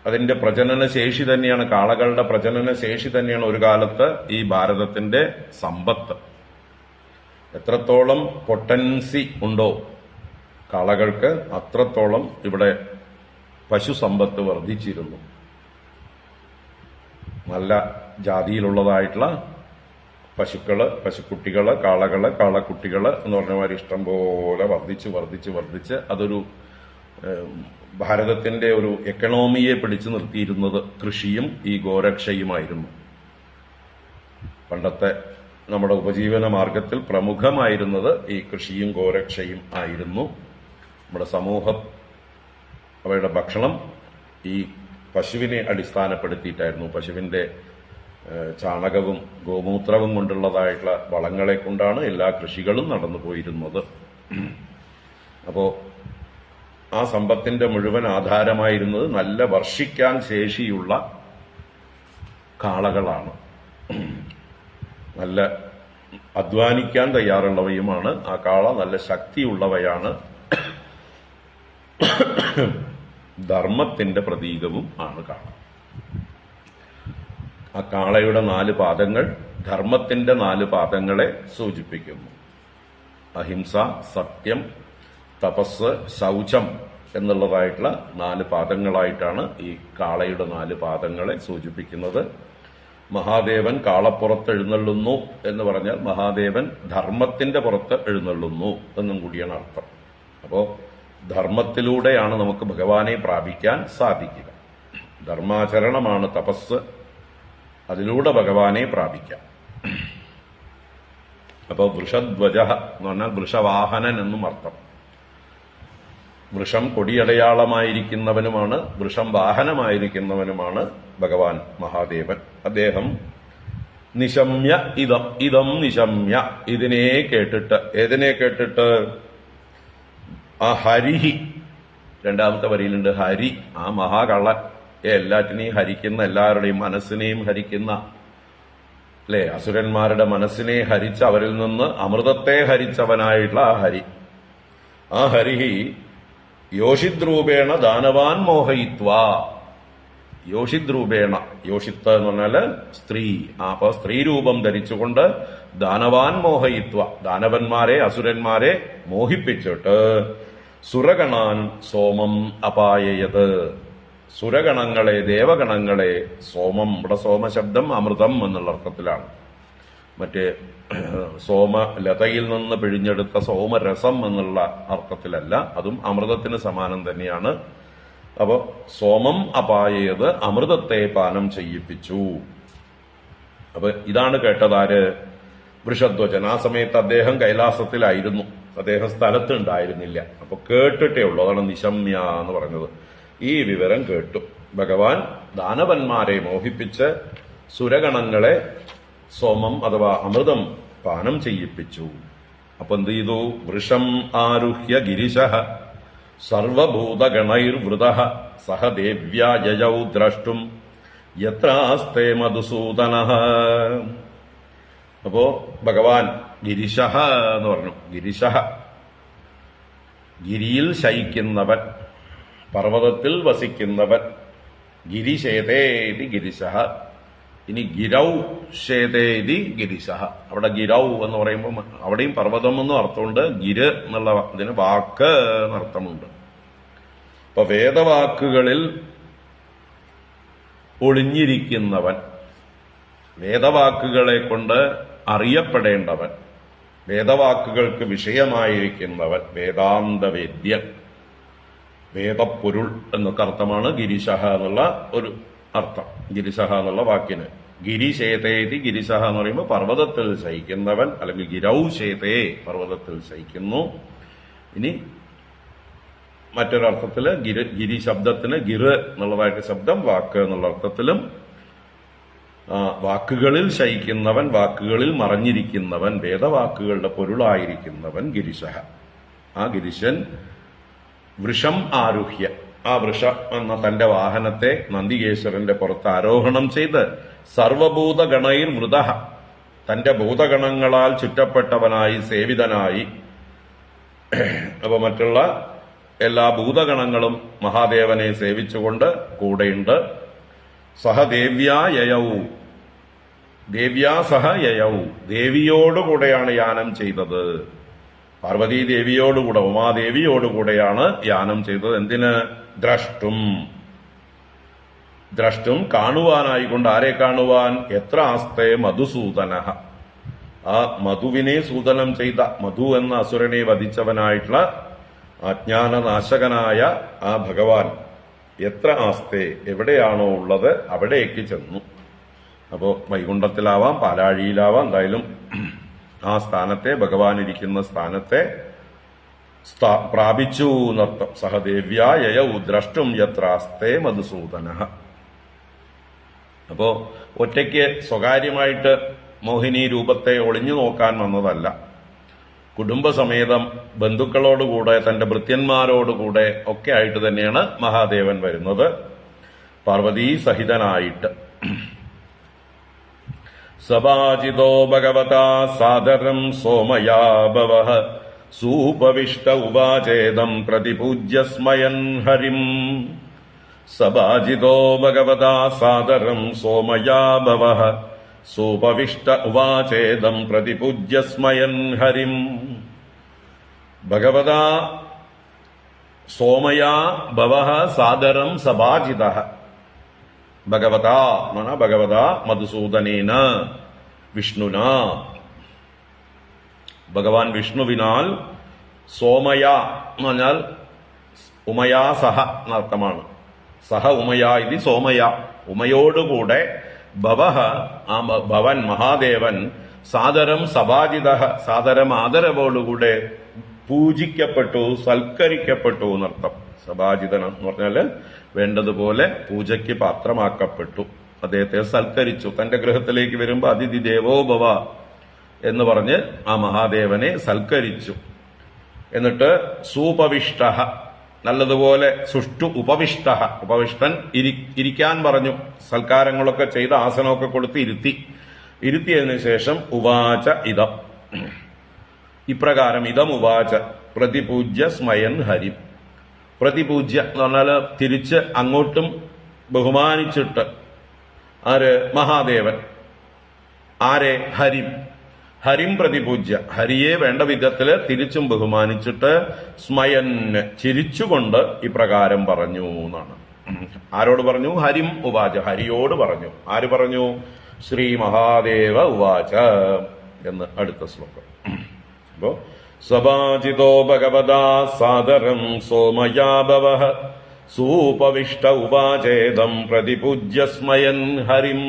അതിന്റെ പ്രജനന ശേഷി തന്നെയാണ്, കാളകളുടെ പ്രജനന ശേഷി തന്നെയാണ് ഒരു കാലത്ത് ഈ ഭാരതത്തിന്റെ സമ്പത്ത്. എത്രത്തോളം പൊട്ടൻസി ഉണ്ടോ കാളകൾക്ക്, അത്രത്തോളം ഇവിടെ പശു സമ്പത്ത് വർദ്ധിച്ചിരുന്നു. നല്ല ജാതിയിലുള്ളതായിട്ടുള്ള പശുക്കള്, പശുക്കുട്ടികള്, കാളകള്, കാളക്കുട്ടികള് എന്ന് പറഞ്ഞ മാതിരി ഇഷ്ടം പോലെ വർദ്ധിച്ച് അതൊരു ഭാരതത്തിന്റെ ഒരു എക്കണോമിയെ പിടിച്ചു നിർത്തിയിരുന്നത് കൃഷിയും ഈ ഗോരക്ഷയുമായിരുന്നു. പണ്ടത്തെ നമ്മുടെ ഉപജീവന മാർഗത്തിൽ പ്രമുഖമായിരുന്നത് ഈ കൃഷിയും ഗോരക്ഷയും ആയിരുന്നു. നമ്മുടെ സമൂഹം അവയുടെ ഭക്ഷണം ഈ പശുവിനെ അടിസ്ഥാനപ്പെടുത്തിയിട്ടായിരുന്നു. പശുവിന്റെ ചാണകവും ഗോമൂത്രവും കൊണ്ടുള്ളതായിട്ടുള്ള വളങ്ങളെ കൊണ്ടാണ് എല്ലാ കൃഷികളും നടന്നു പോയിരുന്നത്. അപ്പോ ആ സമ്പത്തിന്റെ മുഴുവൻ ആധാരമായിരുന്നത് നല്ല വർഷിക്കാൻ ശേഷിയുള്ള കാളകളാണ്. നല്ല അധ്വാനിക്കാൻ തയ്യാറുള്ളവയുമാണ് ആ കാള. നല്ല ശക്തിയുള്ളവയാണ്. ധർമ്മത്തിന്റെ പ്രതീകവും ആണ് കാള. ആ കാളയുടെ 4 പാദങ്ങൾ ധർമ്മത്തിന്റെ 4 പാദങ്ങളെ സൂചിപ്പിക്കുന്നു. അഹിംസ, സത്യം, തപസ്, ശൗചം എന്നുള്ളതായിട്ടുള്ള 4 പാദങ്ങളായിട്ടാണ് ഈ കാളയുടെ 4 പാദങ്ങളെ സൂചിപ്പിക്കുന്നത്. മഹാദേവൻ കാളപ്പുറത്ത് എഴുന്നള്ളുന്നു എന്ന് പറഞ്ഞാൽ മഹാദേവൻ ധർമ്മത്തിന്റെ പുറത്ത് എഴുന്നള്ളുന്നു എന്നും കൂടിയാണ് അർത്ഥം. അപ്പോ ധർമ്മത്തിലൂടെയാണ് നമുക്ക് ഭഗവാനെ പ്രാപിക്കാൻ സാധിക്കുക. ധർമാചരണമാണ് തപസ്. അതിലൂടെ ഭഗവാനെ പ്രാപിക്കാം. അപ്പോ വൃഷധ്വജ എന്ന് പറഞ്ഞാൽ വൃഷവാഹനൻ എന്നും അർത്ഥം. വൃഷം കൊടിയടയാളമായിരിക്കുന്നവനുമാണ്, വൃഷം വാഹനമായിരിക്കുന്നവനുമാണ് ഭഗവാൻ മഹാദേവൻ. അദ്ദേഹം നിശമ്യ ഇതം നിശമ്യ, ഇതിനെ കേട്ടിട്ട്, ഏതിനെ കേട്ടിട്ട്? ആ ഹരിഹി, രണ്ടാമത്തെ വരിയിലുണ്ട് ഹരി, ആ മഹാകള്ളൻ, എല്ലാറ്റിനെയും ഹരിക്കുന്ന, എല്ലാവരുടെയും മനസ്സിനെയും ഹരിക്കുന്ന, അല്ലെ, അസുരന്മാരുടെ മനസ്സിനെ ഹരിച്ച് അവരിൽ നിന്ന് അമൃതത്തെ ഹരിച്ചവനായിട്ടുള്ള ആ ഹരി. ആ ഹരിഹി യോഷിദ്രൂപേണ ദാനവാൻ മോഹയിത്വ, യോഷിദ്രൂപേണ, യോഷിത്ത് എന്ന് പറഞ്ഞാല് സ്ത്രീ, അപ്പൊ സ്ത്രീ രൂപം ധരിച്ചുകൊണ്ട് ദാനവാൻ മോഹയിത്വ, ദാനവന്മാരെ, അസുരന്മാരെ മോഹിപ്പിച്ചിട്ട് സുരഗണാൻ സോമം അപായയത്, സുരഗണങ്ങളെ, ദേവഗണങ്ങളെ, സോമം, ഇവിടെ സോമശബ്ദം അമൃതം എന്നുള്ള അർത്ഥത്തിലാണ്. മറ്റേ സോമലതയിൽ നിന്ന് പിഴിഞ്ഞെടുത്ത സോമരസം എന്നുള്ള അർത്ഥത്തിലല്ല, അതും അമൃതത്തിന് സമാനം തന്നെയാണ്. അപ്പോ സോമം അപായത്, അമൃതത്തെ പാനം ചെയ്യിപ്പിച്ചു. അപ്പൊ ഇതാണ് കേട്ടതാര്? വൃഷധ്വജൻ. ആ സമയത്ത് അദ്ദേഹം കൈലാസത്തിലായിരുന്നു, അദ്ദേഹം സ്ഥലത്തുണ്ടായിരുന്നില്ല. അപ്പൊ കേട്ടിട്ടേ ഉള്ളൂ. അതാണ് നിശമ്യ എന്ന് പറഞ്ഞത്. ഈ വിവരം കേട്ടു. ഭഗവാൻ ദാനവന്മാരെ മോഹിപ്പിച്ച് സുരഗണങ്ങളെ സോമം അഥവാ അമൃതം പാനം ചെയ്യിപ്പിച്ചു. അപ്പൊ എന്ത് ചെയ്തു? വൃഷം ആരുഹ്യ ഗിരിശഃ സർവഭൂതഗണൈർവൃതഃ സഹ ദേവ്യാ യയൗ ദ്രഷ്ടും യത്രാസ്തേ മധുസൂദനഃ. അപ്പോ ഭഗവാൻ ഗിരിശഃ എന്ന് പറഞ്ഞു. ഗിരിശഃ, ഗിരിയിൽ ശയിക്കുന്നവൻ, പർവ്വതത്തിൽ വസിക്കുന്നവൻ. ഗിരിശേതേതി ഗിരിശഃ. ഇനി ഗിരൗ ശേതേതി ഗിരിശഃ. അവിടെ ഗിരൗ എന്ന് പറയുമ്പോൾ അവിടെയും പർവ്വതം എന്നും അർത്ഥമുണ്ട്, ഗിര് എന്നുള്ള ഇതിന് വാക്ക് എന്നർത്ഥമുണ്ട്. അപ്പൊ വേദവാക്കുകളിൽ ഒളിഞ്ഞിരിക്കുന്നവൻ, വേദവാക്കുകളെ കൊണ്ട് അറിയപ്പെടേണ്ടവൻ, വേദവാക്കുകൾക്ക് വിഷയമായിരിക്കുന്നവൻ, വേദാന്തവേദ്യൻ, വേദപ്പൊരുൾ എന്നൊക്കെ അർത്ഥമാണ് ഗിരിശഃ എന്നുള്ള ഒരു അർത്ഥം. ഗിരിശഃ എന്നുള്ള വാക്കിന് ഗിരിശേതേതി ഗിരിശഃ എന്ന് പറയുമ്പോൾ പർവ്വതത്തിൽ ശയിക്കുന്നവൻ, അല്ലെങ്കിൽ ഗിരൗ ശേതേ, പർവ്വതത്തിൽ ശയിക്കുന്നു. ഇനി മറ്റൊരർത്ഥത്തില് ഗിരി ശബ്ദത്തിന് ഗിറ് എന്നുള്ളതായിട്ട് ശബ്ദം, വാക്ക് എന്നുള്ള അർത്ഥത്തിലും, വാക്കുകളിൽ ശയിക്കുന്നവൻ, വാക്കുകളിൽ മറഞ്ഞിരിക്കുന്നവൻ, വേദവാക്കുകളുടെ പൊരുളായിരിക്കുന്നവൻ ഗിരിശഃ. ആ ഗിരിശൻ വൃഷം ആരുഹ്യ, ആ വൃഷ എന്ന തന്റെ വാഹനത്തെ നന്ദികേശ്വരന്റെ പുറത്ത് ആരോഹണം ചെയ്ത് സർവഭൂതഗണൈർ വൃതഃ, തന്റെ ഭൂതഗണങ്ങളാൽ ചുറ്റപ്പെട്ടവനായി, സേവിതനായി. അപ്പൊ മറ്റുള്ള എല്ലാ ഭൂതഗണങ്ങളും മഹാദേവനെ സേവിച്ചുകൊണ്ട് കൂടെയുണ്ട്. സഹ ദേവ്യാ യയൗ, ദേവ്യാ സഹ യയൗ, ദേവിയോടുകൂടെയാണ് യാനം ചെയ്തത്. പാർവതീ ദേവിയോടുകൂടെ, ഉമാദേവിയോടുകൂടെയാണ് യാനം ചെയ്തത്. എന്തിന്? ദ്രഷ്ടും, ദ്രഷ്ടും കാണുവാനായിക്കൊണ്ട്. ആരെ കാണുവാൻ? എത്ര ആസ്തേ മധുസൂദന, ആ മധുവിനെ സൂദനം ചെയ്ത, മധു എന്ന അസുരനെ വധിച്ചവനായിട്ടുള്ള അജ്ഞാനനാശകനായ ആ ഭഗവാൻ എത്ര ആസ്തേ, എവിടെയാണോ ഉള്ളത് അവിടേക്ക് ചെന്നു. അപ്പോ വൈകുണ്ഠത്തിലാവാം, പാലാഴിയിലാവാം, എന്തായാലും ആ സ്ഥാനത്തെ, ഭഗവാൻ ഇരിക്കുന്ന സ്ഥാനത്തെ പ്രാപിച്ചു എന്നർത്ഥം. സഹദേവ്യയൗ ദ്രഷ്ടും യത്രാസ്തേ മധുസൂദന. അപ്പോ ഒറ്റയ്ക്ക് സ്വകാര്യമായിട്ട് മോഹിനി രൂപത്തെ ഒളിഞ്ഞു നോക്കാൻ വന്നതല്ല. കുടുംബസമേതം ബന്ധുക്കളോടുകൂടെ, തന്റെ ഭൃത്യന്മാരോടുകൂടെ ഒക്കെ ആയിട്ട് തന്നെയാണ് മഹാദേവൻ വരുന്നത്, പാർവതീ സഹിതനായിട്ട്. സഭാജിതോ ഭഗവതാ സാദരം സോമയാ ഭവഃ സൂപവിഷ്ട ഉവാചേദം പ്രതിപൂജ്യ സ്മയൻ ഹരിം. സഭാജിതോ ഭഗവതാ സാദരം സോമയാ ഭവഃ സൂപവിഷ്ട ഉവാചേദം പ്രതിപൂജ്യ സ്മയൻ ഹരിം. ഭഗവതാ സോമയാ ഭവഃ സാദരം സഭാജിതഃ. ഭഗവതാ എന്ന് പറഞ്ഞാൽ ഭഗവതാ മധുസൂദനേന വിഷ്ണുന, ഭഗവാൻ വിഷ്ണുവിനാൽ, സോമയ എന്ന് പറഞ്ഞാൽ ഉമയാ സഹ എന്നർത്ഥമാണ്. സഹ ഉമയാ ഇത് സോമയ, ഉമയോടുകൂടെ ഭവഃ ആ ഭവൻ മഹാദേവൻ സാദരം സഭാജിത, സാദരം ആദരവോടുകൂടെ പൂജിക്കപ്പെട്ടു, സൽക്കരിക്കപ്പെട്ടു എന്നർത്ഥം. സഭാജിതൻ എന്ന് പറഞ്ഞാല് വേണ്ടതുപോലെ പൂജയ്ക്ക് പാത്രമാക്കപ്പെട്ടു, അദ്ദേഹത്തെ സൽക്കരിച്ചു. തന്റെ ഗൃഹത്തിലേക്ക് വരുമ്പോ അതിഥി ദേവോ ഭവ എന്ന് പറഞ്ഞ് ആ മഹാദേവനെ സൽക്കരിച്ചു. എന്നിട്ട് സൂപവിഷ്ട, നല്ലതുപോലെ സുഷ്ടു ഉപവിഷ്ട, ഉപവിഷ്ടൻ ഇരിക്കാൻ പറഞ്ഞു. സൽക്കാരങ്ങളൊക്കെ ചെയ്ത് ആസനമൊക്കെ കൊടുത്ത് ഇരുത്തിയതിനു ശേഷം ഉവാച ഇതം, ഇപ്രകാരം ഇതം ഉവാച പ്രതിപൂജ്യ സ്മയൻ ഹരി. പ്രതിപൂജ്യ എന്ന് പറഞ്ഞാൽ തിരിച്ച് അങ്ങോട്ടും ബഹുമാനിച്ചിട്ട്, ആര്? മഹാദേവൻ. ആരെ? ഹരിം. ഹരിം പ്രതിപൂജ്യ, ഹരിയെ വേണ്ട വിധത്തില് തിരിച്ചും ബഹുമാനിച്ചിട്ട് സ്മയൻ ചിരിച്ചുകൊണ്ട് ഇപ്രകാരം പറഞ്ഞു എന്നാണ്. ആരോട് പറഞ്ഞു? ഹരിം ഉവാച, ഹരിയോട് പറഞ്ഞു. ആര് പറഞ്ഞു? ശ്രീ മഹാദേവ ഉവാച എന്ന് അടുത്ത ശ്ലോകം. അപ്പോ സഭാജിതോ ഭഗവതാ സാദരം സോമയാ ഭവഃ സൂപവിഷ്ട ഉവാചേദം പ്രതിപൂജ്യ സ്മയൻ ഹരിം.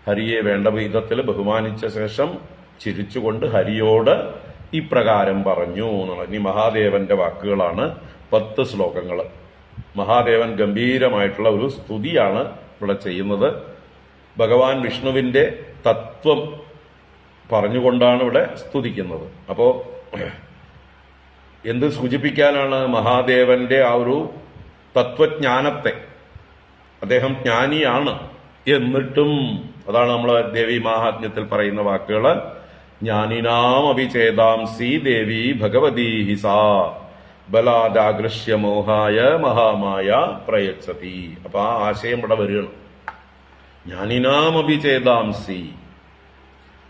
ഹരിയെ വേണ്ട വിധത്തിൽ ബഹുമാനിച്ച ശേഷം ചിരിച്ചുകൊണ്ട് ഹരിയോട് ഇപ്രകാരം പറഞ്ഞു എന്നുള്ളത്. ഇനി മഹാദേവന്റെ വാക്കുകളാണ് 10 ശ്ലോകങ്ങൾ. മഹാദേവൻ ഗംഭീരമായിട്ടുള്ള ഒരു സ്തുതിയാണ് ഇവിടെ ചെയ്യുന്നത്. ഭഗവാൻ വിഷ്ണുവിന്റെ തത്വം പറഞ്ഞുകൊണ്ടാണ് ഇവിടെ സ്തുതിക്കുന്നത്. അപ്പോ എന്ത് സൂചിപ്പിക്കാനാണ്? മഹാദേവന്റെ ആ ഒരു തത്വജ്ഞാനത്തെ. അദ്ദേഹം ജ്ഞാനിയാണ്, എന്നിട്ടും അതാണ് നമ്മൾ ദേവി മാഹാത്മ്യത്തിൽ പറയുന്ന വാക്കുകള്. ജ്ഞാനിനാം അഭിചേതാംസി ദേവി ഭഗവതീ ഹിസാ ബലാദാകൃഷ്യ മോഹായ മഹാമായ പ്രയച്ഛതി. അപ്പൊ ആ ആശയം ഇവിടെ വരികയാണ്. ജ്ഞാനിനാം അഭിചേതാംസി,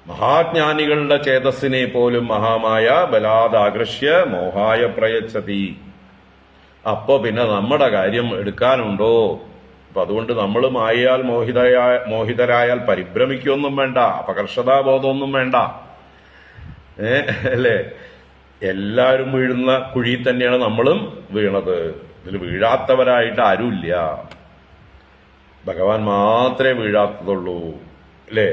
മഹാജ്ഞാനികളുടെ ചേതസ്സിനെ പോലും മഹാമായ ബലാദാകൃഷ്യ മോഹായ പ്രയച്ഛതി. അപ്പൊ പിന്നെ നമ്മുടെ കാര്യം എടുക്കാനുണ്ടോ? അപ്പൊ അതുകൊണ്ട് നമ്മൾ മായയാൽ മോഹിതരായാൽ പരിഭ്രമിക്കൊന്നും വേണ്ട, അപകർഷതാബോധമൊന്നും വേണ്ട. അല്ലേ? എല്ലാവരും വീഴുന്ന കുഴിയിൽ തന്നെയാണ് നമ്മളും വീണത്. ഇതിൽ വീഴാത്തവരായിട്ട് ആരുമില്ല. ഭഗവാൻ മാത്രമേ വീഴാത്തതുള്ളൂ, അല്ലേ?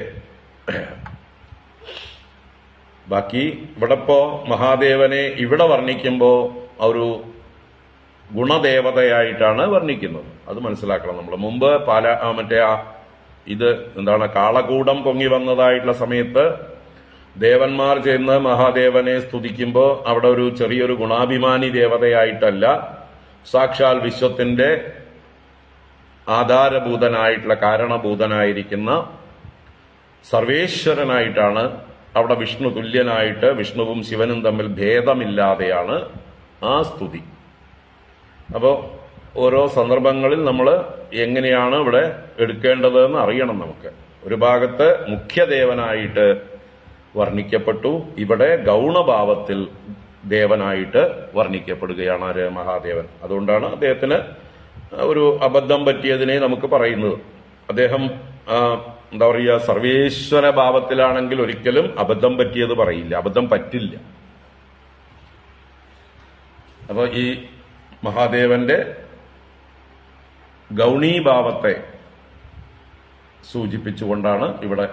ബാക്കി ഇവിടെ ഇപ്പോ മഹാദേവനെ ഇവിടെ വർണ്ണിക്കുമ്പോ ഒരു ഗുണദേവതയായിട്ടാണ് വർണ്ണിക്കുന്നത്. അത് മനസ്സിലാക്കണം നമ്മൾ. മുമ്പ് മറ്റേ ഇത് എന്താണ്, കാളകൂടം പൊങ്ങി വന്നതായിട്ടുള്ള സമയത്ത് ദേവന്മാർ ചെന്ന് മഹാദേവനെ സ്തുതിക്കുമ്പോൾ അവിടെ ഒരു ചെറിയൊരു ഗുണാഭിമാനി ദേവതയായിട്ടല്ല, സാക്ഷാൽ വിശ്വത്തിന്റെ ആധാരഭൂതനായിട്ടുള്ള, കാരണഭൂതനായിരിക്കുന്ന സർവേശ്വരനായിട്ടാണ് അവിടെ വിഷ്ണു തുല്യനായിട്ട്, വിഷ്ണുവും ശിവനും തമ്മിൽ ഭേദമില്ലാതെയാണ് ആ സ്തുതി. അപ്പോ ഓരോ സന്ദർഭങ്ങളിൽ നമ്മൾ എങ്ങനെയാണ് ഇവിടെ എടുക്കേണ്ടതെന്ന് അറിയണം നമുക്ക്. ഒരു ഭാഗത്ത് മുഖ്യദേവനായിട്ട് വർണ്ണിക്കപ്പെട്ടു, ഇവിടെ ഗൗണഭാവത്തിൽ ദേവനായിട്ട് വർണ്ണിക്കപ്പെടുകയാണ് ആര്? മഹാദേവൻ. അതുകൊണ്ടാണ് അദ്ദേഹത്തിന് ഒരു അബദ്ധം പറ്റിയതിനെ നമുക്ക് പറയുന്നത്. അദ്ദേഹം എന്താ പറയുക, സർവേശ്വര ഭാവത്തിലാണെങ്കിൽ ഒരിക്കലും അബദ്ധം പറ്റിയത് പറയില്ല, അബദ്ധം പറ്റില്ല. അപ്പൊ ഈ മഹാദേവന്റെ ഗൗണീഭാവത്തെ സൂചിപ്പിച്ചുകൊണ്ടാണ് ഇവിടെ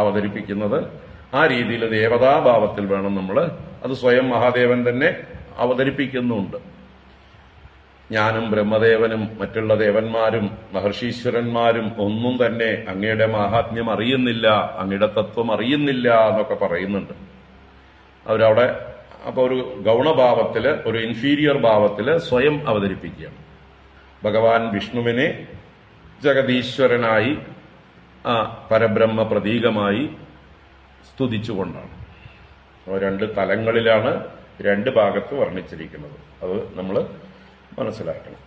അവതരിപ്പിക്കുന്നത്. ആ രീതിയിൽ ദേവതാഭാവത്തിൽ വേണം നമ്മൾ, അത് സ്വയം മഹാദേവൻ തന്നെ അവതരിപ്പിക്കുന്നുണ്ട്. ഞാനും ബ്രഹ്മദേവനും മറ്റുള്ള ദേവന്മാരും മഹർഷീശ്വരന്മാരും ഒന്നും തന്നെ അങ്ങയുടെ മാഹാത്മ്യം അറിയുന്നില്ല, അങ്ങയുടെ തത്വം അറിയുന്നില്ല എന്നൊക്കെ പറയുന്നുണ്ട് അവരവിടെ. അപ്പൊ ഒരു ഗൗണഭാവത്തില്, ഒരു ഇൻഫീരിയർ ഭാവത്തില് സ്വയം അവതരിപ്പിക്കുകയാണ്. ഭഗവാൻ വിഷ്ണുവിനെ ജഗതീശ്വരനായി പരബ്രഹ്മ പ്രതീകമായി സ്തുതിച്ചുകൊണ്ടാണ്. രണ്ട് തലങ്ങളിലാണ് രണ്ട് ഭാഗത്ത് വർണ്ണിച്ചിരിക്കുന്നത്, അത് നമ്മൾ മനസ്സിലാക്കണം.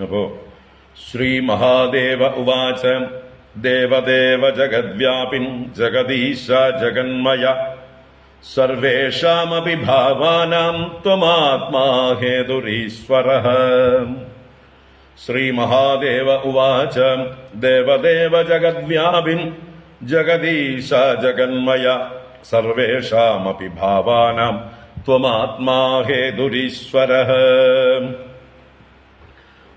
അപ്പോ ശ്രീ മഹാദേവ ഉവാച ദേവദേവ ജഗദ്വ്യാപിൻ ജഗദീശ ജഗന്മയ സർവേഷാമപി ഭാവാനാം ത്വമാത്മാ ഹേതുരീശ്വരഃ. ശ്രീ മഹാദേവ ഉവാച ദേവദേവ ജഗദ്വ്യാപിൻ ജഗദീശ ജഗന്മയ സർവേഷാമപി ഭാവാനാം ത്വമാത്മാ ഹേതുരീശ്വരഃ.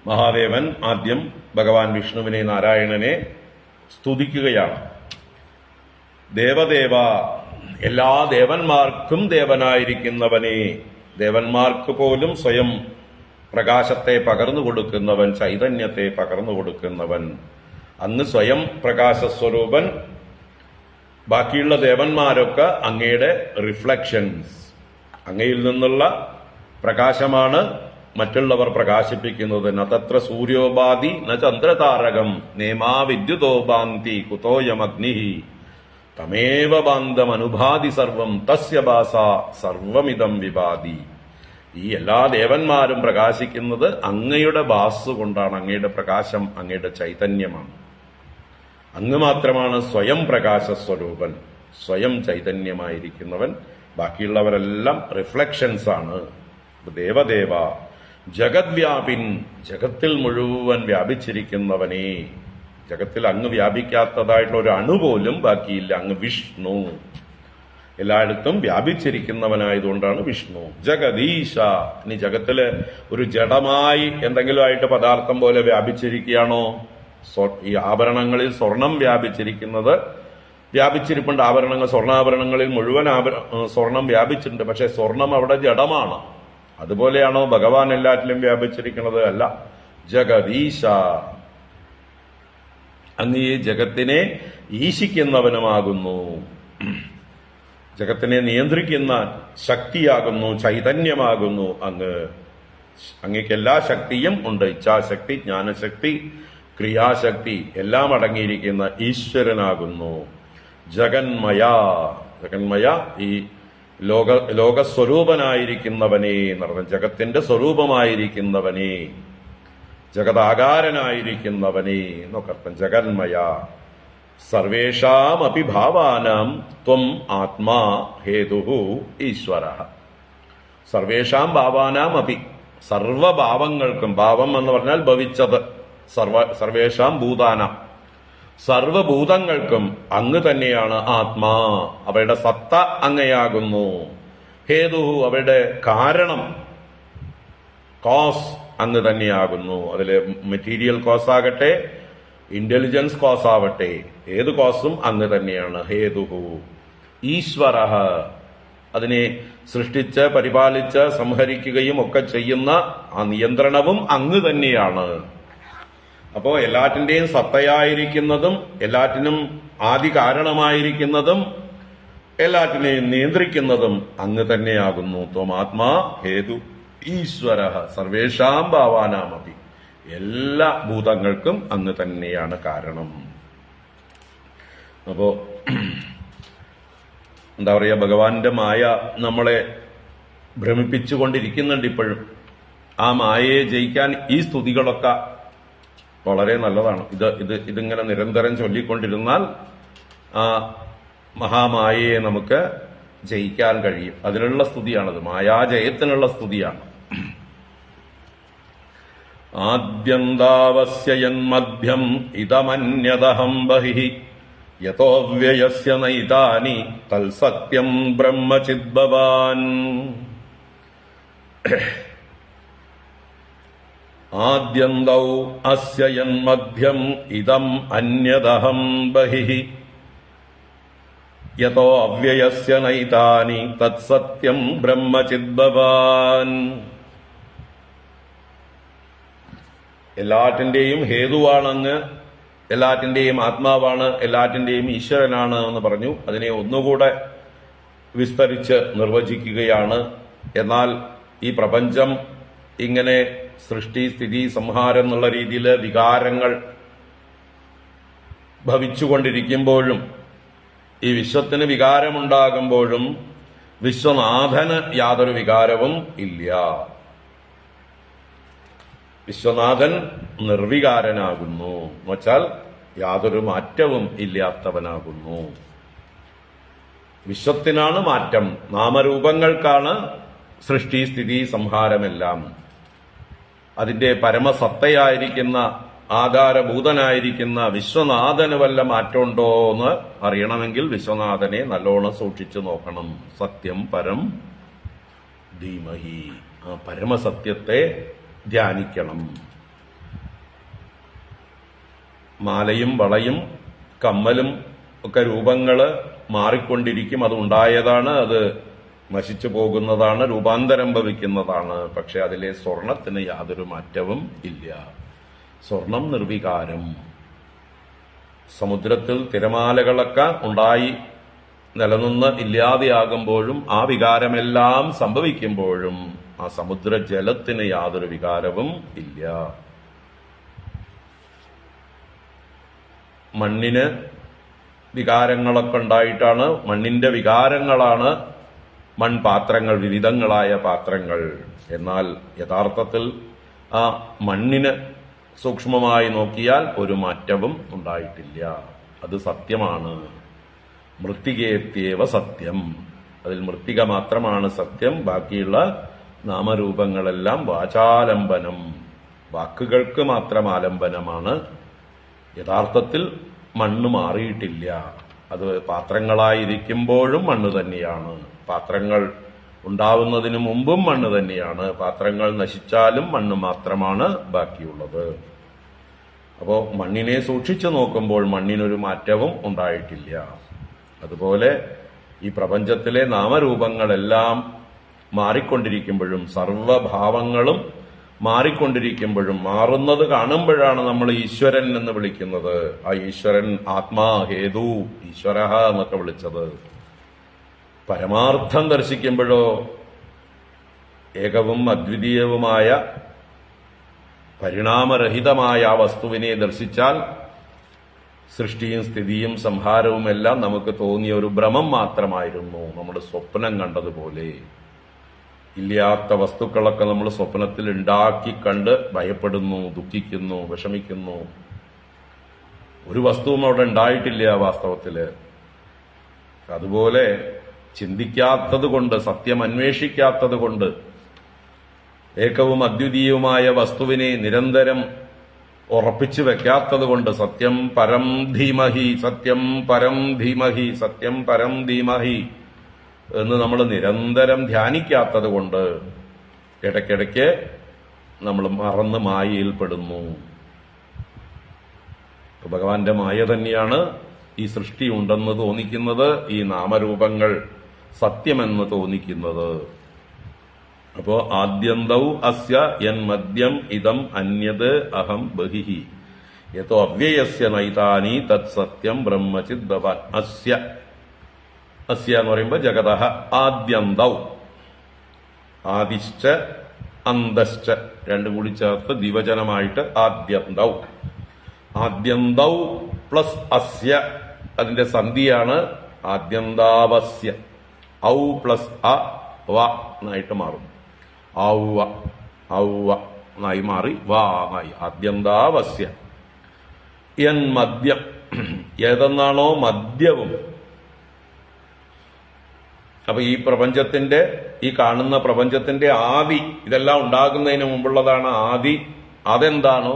മഹാദേവൻ ആദ്യം ഭഗവാൻ വിഷ്ണുവിനെ, നാരായണനെ സ്തുതിക്കുകയാണ്. ദേവദേവ, എല്ലാ ദേവന്മാർക്കും ദേവനായിരിക്കുന്നവനെ, ദേവന്മാർക്ക് പോലും സ്വയം പ്രകാശത്തെ പകർന്നു കൊടുക്കുന്നവൻ, ചൈതന്യത്തെ പകർന്നു കൊടുക്കുന്നവൻ, അങ്ങ് സ്വയം പ്രകാശസ്വരൂപൻ. ബാക്കിയുള്ള ദേവന്മാരൊക്കെ അങ്ങയുടെ റിഫ്ലക്ഷൻസ്, അങ്ങയിൽ നിന്നുള്ള പ്രകാശമാണ് മറ്റുള്ളവർ പ്രകാശിപ്പിക്കുന്നത്. ന തത്ര സൂര്യോപാധി ന ചന്ദ്രതാരകം നേമാ വിദ്യുതോപാന്തി കുതോയമഗ്നി തമേവ ബാന്ധമനുഭാതി സർവം തസ്യ ഭാസ സർവമിതം വിഭാതി. ഈ എല്ലാ ദേവന്മാരും പ്രകാശിക്കുന്നത് അങ്ങയുടെ ഭാസ് കൊണ്ടാണ്. അങ്ങയുടെ പ്രകാശം, അങ്ങയുടെ ചൈതന്യമാണ്. അങ്ങ് മാത്രമാണ് സ്വയം പ്രകാശസ്വരൂപൻ, സ്വയം ചൈതന്യമായിരിക്കുന്നവൻ. ബാക്കിയുള്ളവരെല്ലാം റിഫ്ലക്ഷൻസ് ആണ്. ദേവദേവ ജഗദ്വ്യാപിൻ, ജഗത്തിൽ മുഴുവൻ വ്യാപിച്ചിരിക്കുന്നവനെ, ജഗത്തിൽ അങ്ങ് വ്യാപിക്കാത്തതായിട്ടുള്ള ഒരു അണുപോലും ബാക്കിയില്ല. അങ്ങ് വിഷ്ണു, എല്ലായിടത്തും വ്യാപിച്ചിരിക്കുന്നവനായതുകൊണ്ടാണ് വിഷ്ണു. ജഗദീശ, ഇനി ജഗത്തില് ഒരു ജഡമായി എന്തെങ്കിലും ആയിട്ട് പദാർത്ഥം പോലെ വ്യാപിച്ചിരിക്കുകയാണോ? ഈ ആഭരണങ്ങളിൽ സ്വർണം വ്യാപിച്ചിരിക്കുന്നത് വ്യാപിച്ചിരിപ്പുണ്ട്. ആഭരണങ്ങൾ, സ്വർണ്ണാഭരണങ്ങളിൽ മുഴുവൻ സ്വർണം വ്യാപിച്ചിട്ടുണ്ട്. പക്ഷെ സ്വർണം അവിടെ ജഡമാണ്. അതുപോലെയാണോ ഭഗവാൻ എല്ലാറ്റിലും വ്യാപിച്ചിരിക്കുന്നത്? അല്ല. ജഗദീശ, അങ്ങ് ഈ ജഗത്തിനെ ഈശിക്കുന്നവനുമാകുന്നു, ജഗത്തിനെ നിയന്ത്രിക്കുന്ന ശക്തിയാകുന്നു, ചൈതന്യമാകുന്നു അങ്ങ്. അങ്ങേക്ക് എല്ലാ ശക്തിയും ഉണ്ട്. ഇച്ഛാശക്തി, ജ്ഞാനശക്തി, ക്രിയാശക്തി എല്ലാം അടങ്ങിയിരിക്കുന്ന ഈശ്വരനാകുന്നു. ജഗന്മയ, ജഗന്മയ ഈ ലോകസ്വരൂപനായിരിക്കുന്നവനെ എന്ന് പറഞ്ഞ, ജഗത്തിന്റെ സ്വരൂപമായിരിക്കുന്നവനെ, ജഗതാകാരനായിരിക്കുന്നവനെ എന്നൊക്കെ അർത്ഥം. ജഗന്മയ സർവേഷാമപി ഭാവാനാം ത്വം ആത്മാ ഹേതുഹു ഈശ്വരഃ. സർവേഷാം ഭാവാനാം അപി, സർവഭാവങ്ങൾക്കും, ഭാവം എന്ന് പറഞ്ഞാൽ ഭവിച്ചത്, സർവേഷാം ഭൂതാനാം, സർവഭൂതങ്ങൾക്കും അങ്ങ് തന്നെയാണ് ആത്മാ, അവയുടെ സത്ത അങ്ങയാകുന്നു. ഹേതുഹു, അവയുടെ കാരണം, കോസ് അങ്ങ് തന്നെയാകുന്നു. അതിലെ മെറ്റീരിയൽ കോസ് ആകട്ടെ, ഇന്റലിജൻസ് കോസ് ആവട്ടെ, ഏത് കോസും അങ്ങ് തന്നെയാണ്. ഹേതുഹു ഈശ്വരഃ, അതിനെ സൃഷ്ടിച്ച് പരിപാലിച്ച് സംഹരിക്കുകയും ഒക്കെ ചെയ്യുന്ന ആ നിയന്ത്രണവും അങ്ങ് തന്നെയാണ്. അപ്പോ എല്ലാറ്റിന്റെയും സത്തയായിരിക്കുന്നതും, എല്ലാറ്റിനും ആദി കാരണമായിരിക്കുന്നതും, എല്ലാറ്റിനെയും നിയന്ത്രിക്കുന്നതും അങ്ങ് തന്നെയാകുന്നു. ത്വമാത്മാ ഹേതു ഈശ്വരഃ സർവേഷാം ഭാവാനാമപി, എല്ലാ ഭൂതങ്ങൾക്കും അങ്ങ് തന്നെയാണ് കാരണം. അപ്പോ എന്താ പറയാ, ഭഗവാന്റെ മായ നമ്മളെ ഭ്രമിപ്പിച്ചുകൊണ്ടിരിക്കുന്നുണ്ട് ഇപ്പോഴും. ആ മായയെ ജയിക്കാൻ ഈ സ്തുതികളൊക്കെ വളരെ നല്ലതാണ്. ഇതിങ്ങനെ നിരന്തരം ചൊല്ലിക്കൊണ്ടിരുന്നാൽ ആ മഹാമായയെ നമുക്ക് ജയിക്കാൻ കഴിയും. അതിനുള്ള സ്തുതിയാണത്, മായാജയത്തിനുള്ള സ്തുതിയാണ്. ആദ്യന്താവസ്യ യന്മധ്യം ഇതമന്യദഹം ബഹിഃ യതോവ്യയസ്യ നൈതാനി തൽസത്യം ബ്രഹ്മചിദ്ഭവാൻ. ആദ്യന്തൗ അസ്യ യന്മധ്യം ഇദം അന്യദഹം ബഹിഃ യതോ അവ്യയസ്യ നൈതാനി തത്സത്യം ബ്രഹ്മചിദ്ഭവാൻ. എല്ലാറ്റിന്റെയും ഹേതുവാണങ്ങ്, എല്ലാറ്റിന്റെയും ആത്മാവാണ്, എല്ലാറ്റിന്റെയും ഈശ്വരനാണ് എന്ന് പറഞ്ഞു. അതിനെ ഒന്നുകൂടെ വിസ്തരിച്ച് നിർവചിക്കുകയാണ്. എന്നാൽ ഈ പ്രപഞ്ചം ഇങ്ങനെ സൃഷ്ടി സ്ഥിതി സംഹാരം എന്നുള്ള രീതിയിൽ വികാരങ്ങൾ ഭവിച്ചുകൊണ്ടിരിക്കുമ്പോഴും ഈ വിശ്വത്തിന് വികാരമുണ്ടാകുമ്പോഴും വിശ്വനാഥന് യാതൊരു വികാരവും ഇല്ല. വിശ്വനാഥൻ നിർവികാരനാകുന്നു എന്നുവെച്ചാൽ യാതൊരു മാറ്റവും ഇല്ലാത്തവനാകുന്നു. വിശ്വത്തിനാണ് മാറ്റം, നാമരൂപങ്ങൾക്കാണ് സൃഷ്ടി സ്ഥിതി സംഹാരമെല്ലാം. അതിന്റെ പരമസത്തയായിരിക്കുന്ന ആധാരഭൂതനായിരിക്കുന്ന വിശ്വനാഥന് വല്ല മാറ്റമുണ്ടോ എന്ന് അറിയണമെങ്കിൽ വിശ്വനാഥനെ നല്ലോണം സൂക്ഷിച്ചു നോക്കണം. സത്യം പരം ധീമഹി, ആ പരമസത്യത്തെ ധ്യാനിക്കണം. മാലയും വളയും കമ്മലും ഒക്കെ രൂപങ്ങള് മാറിക്കൊണ്ടിരിക്കും. അത് ഉണ്ടായതാണ്, അത് നശിച്ചു പോകുന്നതാണ്, രൂപാന്തരം ഭവിക്കുന്നതാണ്. പക്ഷെ അതിലെ സ്വർണത്തിന് യാതൊരു മാറ്റവും ഇല്ല. സ്വർണം നിർവികാരം. സമുദ്രത്തിൽ തിരമാലകളൊക്കെ ഉണ്ടായി നിലനിന്ന് ഇല്ലാതെയാകുമ്പോഴും ആ വികാരമെല്ലാം സംഭവിക്കുമ്പോഴും ആ സമുദ്ര ജലത്തിന് യാതൊരു വികാരവും ഇല്ല. മണ്ണിന് വികാരങ്ങളൊക്കെ ഉണ്ടായിട്ടാണ്, മണ്ണിന്റെ വികാരങ്ങളാണ് മൺപാത്രങ്ങൾ, വിവിധങ്ങളായ പാത്രങ്ങൾ. എന്നാൽ യഥാർത്ഥത്തിൽ ആ മണ്ണിന് സൂക്ഷ്മമായി നോക്കിയാൽ ഒരു മാറ്റവും ഉണ്ടായിട്ടില്ല. അത് സത്യമാണ്. മൃത്തികേത്യവ സത്യം. അതിൽ മൃത്തിക മാത്രമാണ് സത്യം. ബാക്കിയുള്ള നാമരൂപങ്ങളെല്ലാം വാചാലംബനം, വാക്കുകൾക്ക് മാത്രം ആലംബനമാണ്. യഥാർത്ഥത്തിൽ മണ്ണ് മാറിയിട്ടില്ല. അത് പാത്രങ്ങളായിരിക്കുമ്പോഴും മണ്ണ് തന്നെയാണ്. പാത്രങ്ങൾ ഉണ്ടാവുന്നതിന് മുമ്പും മണ്ണ് തന്നെയാണ്. പാത്രങ്ങൾ നശിച്ചാലും മണ്ണ് മാത്രമാണ് ബാക്കിയുള്ളത്. അപ്പോ മണ്ണിനെ സൂക്ഷിച്ചു നോക്കുമ്പോൾ മണ്ണിനൊരു മാറ്റവും ഉണ്ടായിട്ടില്ല. അതുപോലെ ഈ പ്രപഞ്ചത്തിലെ നാമരൂപങ്ങളെല്ലാം മാറിക്കൊണ്ടിരിക്കുമ്പോഴും സർവഭാവങ്ങളും മാറിക്കൊണ്ടിരിക്കുമ്പോഴും മാറുന്നത് കാണുമ്പോഴാണ് നമ്മൾ ഈശ്വരൻ എന്ന് വിളിക്കുന്നത്. ആ ഈശ്വരൻ ആത്മാ ഹേതു ഈശ്വര എന്നൊക്കെ വിളിച്ചത്. പരമാർത്ഥം ദർശിക്കുമ്പോഴോ ഏകവും അദ്വിതീയവുമായ പരിണാമരഹിതമായ ആ വസ്തുവിനെ ദർശിച്ചാൽ സൃഷ്ടിയും സ്ഥിതിയും സംഹാരവും എല്ലാം നമുക്ക് തോന്നിയ ഒരു ഭ്രമം മാത്രമായിരുന്നു. നമ്മൾ സ്വപ്നം കണ്ടതുപോലെ. ഇല്ലാത്ത വസ്തുക്കളൊക്കെ നമ്മൾ സ്വപ്നത്തിൽ ഉണ്ടാക്കി കണ്ട് ഭയപ്പെടുന്നു, ദുഃഖിക്കുന്നു, വിഷമിക്കുന്നു. ഒരു വസ്തുവും അവിടെ ഉണ്ടായിട്ടില്ല വാസ്തവത്തില്. അതുപോലെ ചിന്തിക്കാത്തത് കൊണ്ട്, സത്യം അന്വേഷിക്കാത്തത് കൊണ്ട്, ഏകവും അദ്വിതീയവുമായ വസ്തുവിനെ നിരന്തരം ഉറപ്പിച്ചു വെക്കാത്തത് കൊണ്ട്, സത്യം പരം ധീമഹി, സത്യം പരം ധീമഹി, സത്യം പരം ധീമഹി എന്ന് നമ്മൾ നിരന്തരം ധ്യാനിക്കാത്തത് കൊണ്ട് ഇടയ്ക്കിടയ്ക്ക് നമ്മൾ മറന്ന് മായയിൽപ്പെടുന്നു. ഭഗവാന്റെ മായ തന്നെയാണ് ഈ സൃഷ്ടി ഉണ്ടെന്ന് തോന്നിക്കുന്നത്, ഈ നാമരൂപങ്ങൾ സത്യമെന്ന് തോന്നിക്കുന്നത്. അപ്പോ ആദ്യന്തൗ അസ്യ യന്മദ്യം ഇദം അന്യത് അഹം ബഹിഃ യതോ അവ്യയസ്യ നൈതാനി തത് സത്യം ബ്രഹ്മചിദ്ഭവാൻ. അസ്യ, അസ്യ എന്ന് പറയുമ്പോൾ ജഗതഃ ആദ്യന്തൗ, ആദിശ്ച അന്തശ്ച രണ്ടും കൂടി ചേർത്ത് ദിവചനമായിട്ട് ആദ്യന്തൗ. ആദ്യന്തൗ പ്ലസ് അസ്യ, അതിന്റെ സന്ധിയാണ് ആദ്യന്താവസ്യ. ഔ പ്ലസ് അ വ എന്നായിട്ട് മാറും. ഔവ ഔവ എന്നായി മാറി വാ എന്നായി. ആദ്യന്താവസ്യ യൻ മദ്യം, ഏതെന്നാണോ മദ്യവും. അപ്പൊ ഈ പ്രപഞ്ചത്തിന്റെ, ഈ കാണുന്ന പ്രപഞ്ചത്തിന്റെ ആദി, ഇതെല്ലാം ഉണ്ടാകുന്നതിന് മുമ്പുള്ളതാണ് ആദി അതെന്താണോ,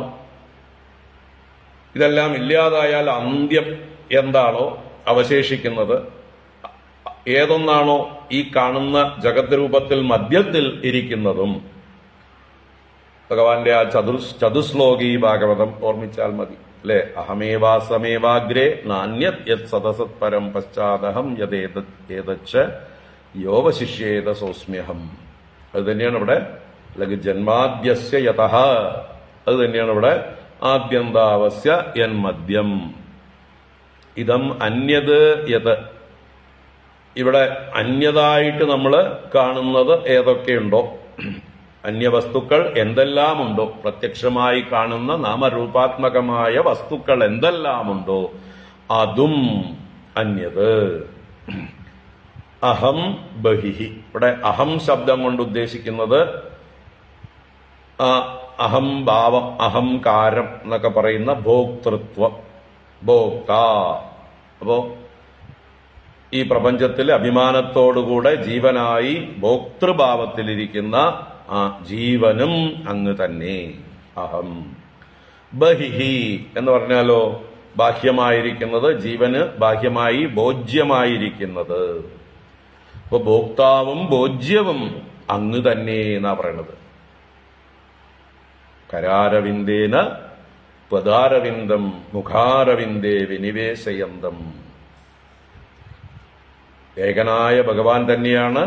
ഇതെല്ലാം ഇല്ലാതായാൽ അന്ത്യം എന്താണോ അവശേഷിക്കുന്നത്, ഏതൊന്നാണോ ഈ കാണുന്ന ജഗത് രൂപത്തിൽ മധ്യത്തിൽ ഇരിക്കുന്നതും, ഭഗവാന്റെ ആ ചതുശ്ലോകി ഭാഗവതം ഓർമ്മിച്ചാൽ മതി അല്ലെ. അഹമേവാസമേവാഗ്രേ നാന്യത് യത് സദസത് പരം പശ്ചാദഹം യദേതച്ച യോവശിഷ്യേത സോസ്മ്യഹം. അത് തന്നെയാണ് ഇവിടെ, അല്ലെങ്കിൽ ജന്മാദ്യസ്യ യതഃ, അത് തന്നെയാണ് ഇവിടെ ആദ്യന്താവസ്യ യന്മദ്യം. ഇതം അന്യത് യത്, ഇവിടെ അന്യതായിട്ട് നമ്മൾ കാണുന്നത് ഏതൊക്കെയുണ്ടോ, അന്യവസ്തുക്കൾ എന്തെല്ലാമുണ്ടോ, പ്രത്യക്ഷമായി കാണുന്ന നാമരൂപാത്മകമായ വസ്തുക്കൾ എന്തെല്ലാമുണ്ടോ അതും അന്യത്. അഹം ബഹിഹി, ഇവിടെ അഹം ശബ്ദം കൊണ്ട് ഉദ്ദേശിക്കുന്നത് അഹം ഭാവം, അഹംകാരം എന്നൊക്കെ പറയുന്ന ഭോക്തൃത്വം, ഭോക്ത. അപ്പോ ഈ പ്രപഞ്ചത്തിൽ അഭിമാനത്തോടുകൂടെ ജീവനായി ഭോക്തൃഭാവത്തിലിരിക്കുന്ന ആ ജീവനും അങ്ങ് തന്നെ. അഹം ബഹിഹി എന്ന് പറഞ്ഞാലോ, ബാഹ്യമായിരിക്കുന്നത്, ജീവന് ബാഹ്യമായി ഭോജ്യമായിരിക്കുന്നത്. അപ്പൊ ഭോക്താവും ഭോജ്യവും അങ്ങ് തന്നെ എന്നാ പറയണത്. കരാരവിന്ദേന പദാരവിന്ദം മുഖാരവിന്ദേ വിനിവേശയന്തം. ഏകനായ ഭഗവാൻ തന്നെയാണ്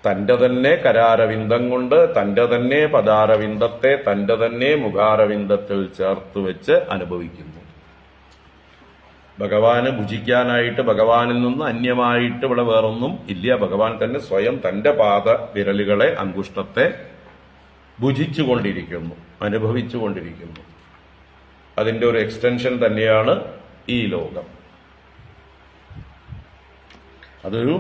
തന്റെ തന്നെ കരാരവിന്ദം കൊണ്ട് തന്റെ തന്നെ പദാരവിന്ദത്തെ തന്റെ തന്നെ മുഖാരവിന്ദത്തിൽ ചേർത്ത് വെച്ച് അനുഭവിക്കുന്നു. ഭഗവാന് ഭുജിക്കാനായിട്ട് ഭഗവാനിൽ നിന്ന് അന്യമായിട്ട് ഇവിടെ വേറൊന്നും ഇല്ല. ഭഗവാൻ തന്നെ സ്വയം തന്റെ പാദ വിരലുകളെ, അങ്കുഷ്ടത്തെ ഭുജിച്ചുകൊണ്ടിരിക്കുന്നു, അനുഭവിച്ചുകൊണ്ടിരിക്കുന്നു. അതിന്റെ ഒരു എക്സ്റ്റൻഷൻ തന്നെയാണ് ഈ ലോകം. അതൊരു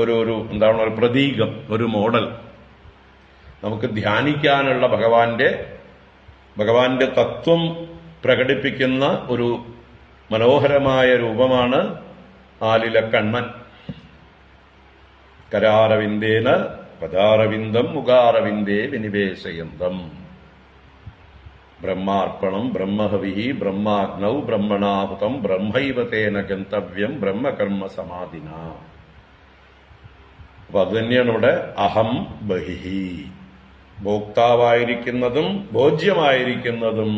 ഒരു എന്താണ്, ഒരു പ്രതീകം, ഒരു മോഡൽ, നമുക്ക് ധ്യാനിക്കാനുള്ള ഭഗവാന്റെ തത്വം പ്രകടിപ്പിക്കുന്ന ഒരു മനോഹരമായ രൂപമാണ് ആലിലക്കണ്ണൻ. കരാരവിന്ദേന പദാരവിന്ദം മുഖാരവിന്ദേ വിനിവേശയന്തം. ബ്രഹ്മാർപ്പണം ബ്രഹ്മഹവിഹി ബ്രഹ്മാഗ്നൗ ബ്രഹ്മണാഹുതം ബ്രഹ്മൈവ തേന ഗന്തവ്യം ബ്രഹ്മകർമ്മ സമാധിന. അപ്പൊ അത് തന്നെയാണ് ഇവിടെ അഹം ബഹിഹി. ഭോക്താവായിരിക്കുന്നതും ഭോജ്യമായിരിക്കുന്നതും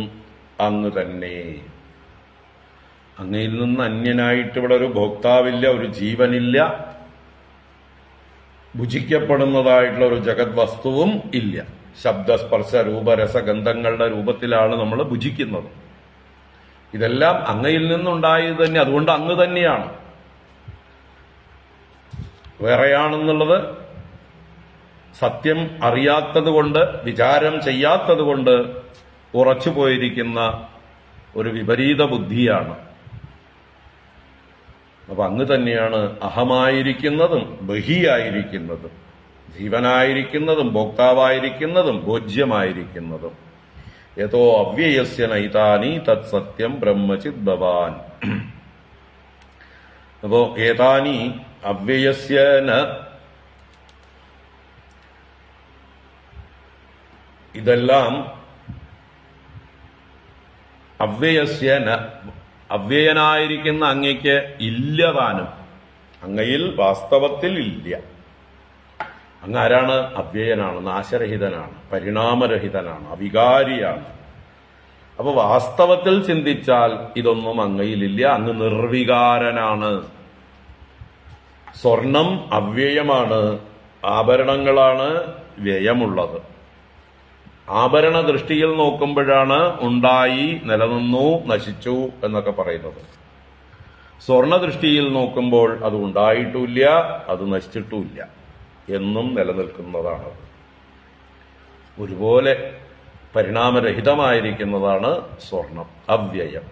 അങ്ങ് തന്നെ. അങ്ങയിൽ നിന്ന് അന്യനായിട്ട് ഇവിടെ ഒരു ഭോക്താവില്ല, ഒരു ജീവനില്ല, ഭുജിക്കപ്പെടുന്നതായിട്ടുള്ള ഒരു ജഗത് വസ്തുവും ഇല്ല. ശബ്ദസ്പർശ രൂപരസഗന്ധങ്ങളുടെ രൂപത്തിലാണ് നമ്മൾ ഭുജിക്കുന്നത്. ഇതെല്ലാം അങ്ങയിൽ നിന്നുണ്ടായത് തന്നെ, അതുകൊണ്ട് അങ്ങ് തന്നെയാണ്. വേറെയാണെന്നുള്ളത് സത്യം അറിയാത്തത് കൊണ്ട്, വിചാരം ചെയ്യാത്തത് കൊണ്ട് ഉറച്ചു പോയിരിക്കുന്ന ഒരു വിപരീത ബുദ്ധിയാണ്. അപ്പൊ അങ്ങ് തന്നെയാണ് അഹമായിരിക്കുന്നതും ബഹിയായിരിക്കുന്നതും, ജീവനായിരിക്കുന്നതും ഭോക്താവായിരിക്കുന്നതും ഭോജ്യമായിരിക്കുന്നതും. യതോ അവ്യയസ്യ നൈതാനി തത് സത്യം ബ്രഹ്മചിത് ഭവാൻ. അപ്പോ ഏതാനി അവ്യയസ്യ ന, ഇതെല്ലാം അവ്യയസ്യ ന, അവ്യയനായിരിക്കുന്ന അങ്ങയ്ക്ക് ഇല്ലതാനും, അങ്ങയിൽ വാസ്തവത്തിൽ ഇല്ല. അങ്ങ് ആരാണ്? അവ്യയനാണ്, നാശരഹിതനാണ്, പരിണാമരഹിതനാണ്, അവികാരിയാണ്. അപ്പൊ വാസ്തവത്തിൽ ചിന്തിച്ചാൽ ഇതൊന്നും അങ്ങയിലില്ല, അങ്ങ് നിർവികാരനാണ്. സ്വർണം അവ്യയമാണ്, ആഭരണങ്ങളാണ് വ്യയമുള്ളത്. ആഭരണ ദൃഷ്ടിയിൽ നോക്കുമ്പോഴാണ് ഉണ്ടായി, നിലനിന്നു, നശിച്ചു എന്നൊക്കെ പറയുന്നത്. സ്വർണ ദൃഷ്ടിയിൽ നോക്കുമ്പോൾ അത് ഉണ്ടായിട്ടുമില്ല, അത് നശിച്ചിട്ടുമില്ല, എന്നും നിലനിൽക്കുന്നതാണ്. ഒരുപോലെ പരിണാമരഹിതമായിരിക്കുന്നതാണ് സ്വർണം, അവ്യയം.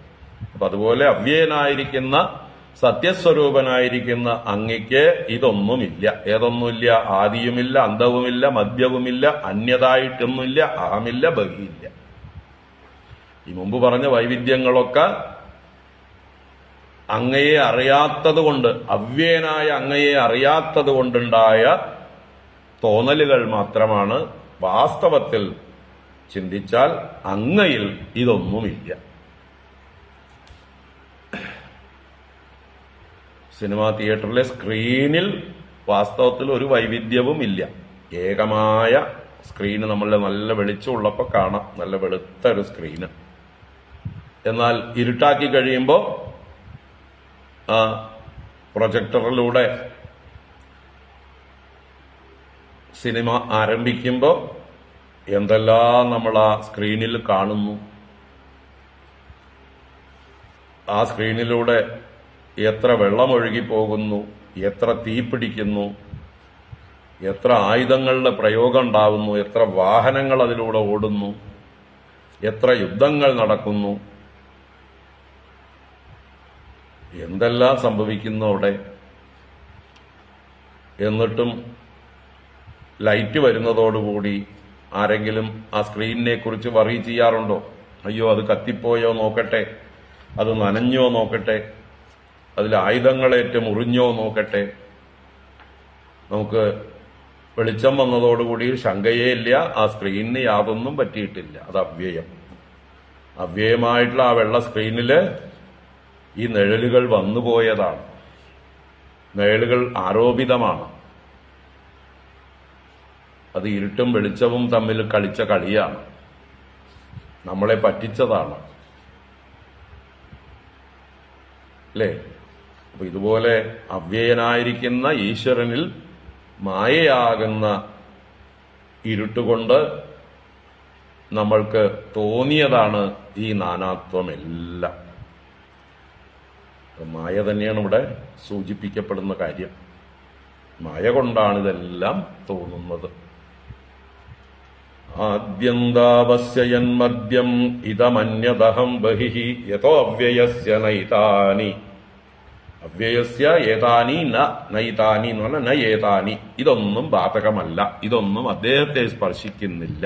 അപ്പൊ അതുപോലെ അവ്യയനായിരിക്കുന്ന സത്യസ്വരൂപനായിരിക്കുന്ന അങ്ങയ്ക്ക് ഇതൊന്നുമില്ല. ഏതൊന്നുമില്ല? ആദിയുമില്ല, അന്തവുമില്ല, മധ്യവുമില്ല, അന്യതായിട്ടൊന്നുമില്ല, അഹമില്ല, ബഹിയില്ല. ഈ മുമ്പ് പറഞ്ഞ വൈവിധ്യങ്ങളൊക്കെ അങ്ങയെ അറിയാത്തത് കൊണ്ട്, അവ്യയനായ അങ്ങയെ അറിയാത്തത് കൊണ്ടുണ്ടായ തോന്നലുകൾ മാത്രമാണ്, വാസ്തവത്തിൽ ചിന്തിച്ചാൽ അങ്ങയിൽ ഇതൊന്നുമില്ല. സിനിമാ തിയേറ്ററിലെ സ്ക്രീനിൽ വാസ്തവത്തിൽ ഒരു വൈവിധ്യവും ഇല്ല. ഏകമായ സ്ക്രീന് നമ്മളുടെ നല്ല വെളിച്ചമുള്ളപ്പോൾ കാണാം, നല്ല വെളുത്ത ഒരു സ്ക്രീന്. എന്നാൽ ഇരുട്ടാക്കി കഴിയുമ്പോൾ പ്രൊജക്ടറിലൂടെ സിനിമ ആരംഭിക്കുമ്പോൾ എന്തെല്ലാം നമ്മൾ ആ സ്ക്രീനിൽ കാണുന്നു. ആ സ്ക്രീനിലൂടെ എത്ര വെള്ളമൊഴുകി പോകുന്നു, എത്ര തീ പിടിക്കുന്നു, എത്ര ആയുധങ്ങളുടെ പ്രയോഗം ഉണ്ടാവുന്നു, എത്ര വാഹനങ്ങൾ അതിലൂടെ ഓടുന്നു, എത്ര യുദ്ധങ്ങൾ നടക്കുന്നു, എന്തെല്ലാം സംഭവിക്കുന്നു അവിടെ. എന്നിട്ടും ലൈറ്റ് വരുന്നതോടുകൂടി ആരെങ്കിലും ആ സ്ക്രീനിനെ കുറിച്ച് വറി ചെയ്യാറുണ്ടോ? അയ്യോ അത് കത്തിപ്പോയോ നോക്കട്ടെ, അത് നനഞ്ഞോ നോക്കട്ടെ, അതിൽ ആയുധങ്ങളേറ്റ് മുറിഞ്ഞോ നോക്കട്ടെ. നമുക്ക് വെളിച്ചം വന്നതോടുകൂടി ശങ്കയേ ഇല്ല, ആ സ്ക്രീനിന് യാതൊന്നും പറ്റിയിട്ടില്ല. അത് അവ്യയം. അവ്യയമായിട്ടുള്ള ആ വെള്ള സ്ക്രീനില് ഈ നിഴലുകൾ വന്നുപോയതാണ്. നിഴലുകൾ ആരോപിതമാണ്. അത് ഇരുട്ടും വെളിച്ചവും തമ്മിൽ കളിച്ച കളിയാണ്, നമ്മളെ പറ്റിച്ചതാണ്. അല്ലേ? അപ്പൊ ഇതുപോലെ അവ്യയനായിരിക്കുന്ന ഈശ്വരനിൽ മായയാകുന്ന ഇരുട്ടുകൊണ്ട് നമ്മൾക്ക് തോന്നിയതാണ് ഈ നാനാത്വമെല്ലാം. മായ തന്നെയാണ് ഇവിടെ സൂചിപ്പിക്കപ്പെടുന്ന കാര്യം. മായ കൊണ്ടാണ് ഇതെല്ലാം തോന്നുന്നത്. ആദ്യന്താവസ്യന്മദ്യം ഇതമന്യദഹം ബഹിഃ യതോ അവ്യയസ്യ നൈതാനി. അവ്യയസ്യ ഏതാനി നൈതാനി എന്ന് പറഞ്ഞാൽ നയേതാനി. ഇതൊന്നും ബാധകമല്ല, ഇതൊന്നും അദ്ദേഹത്തെ സ്പർശിക്കുന്നില്ല.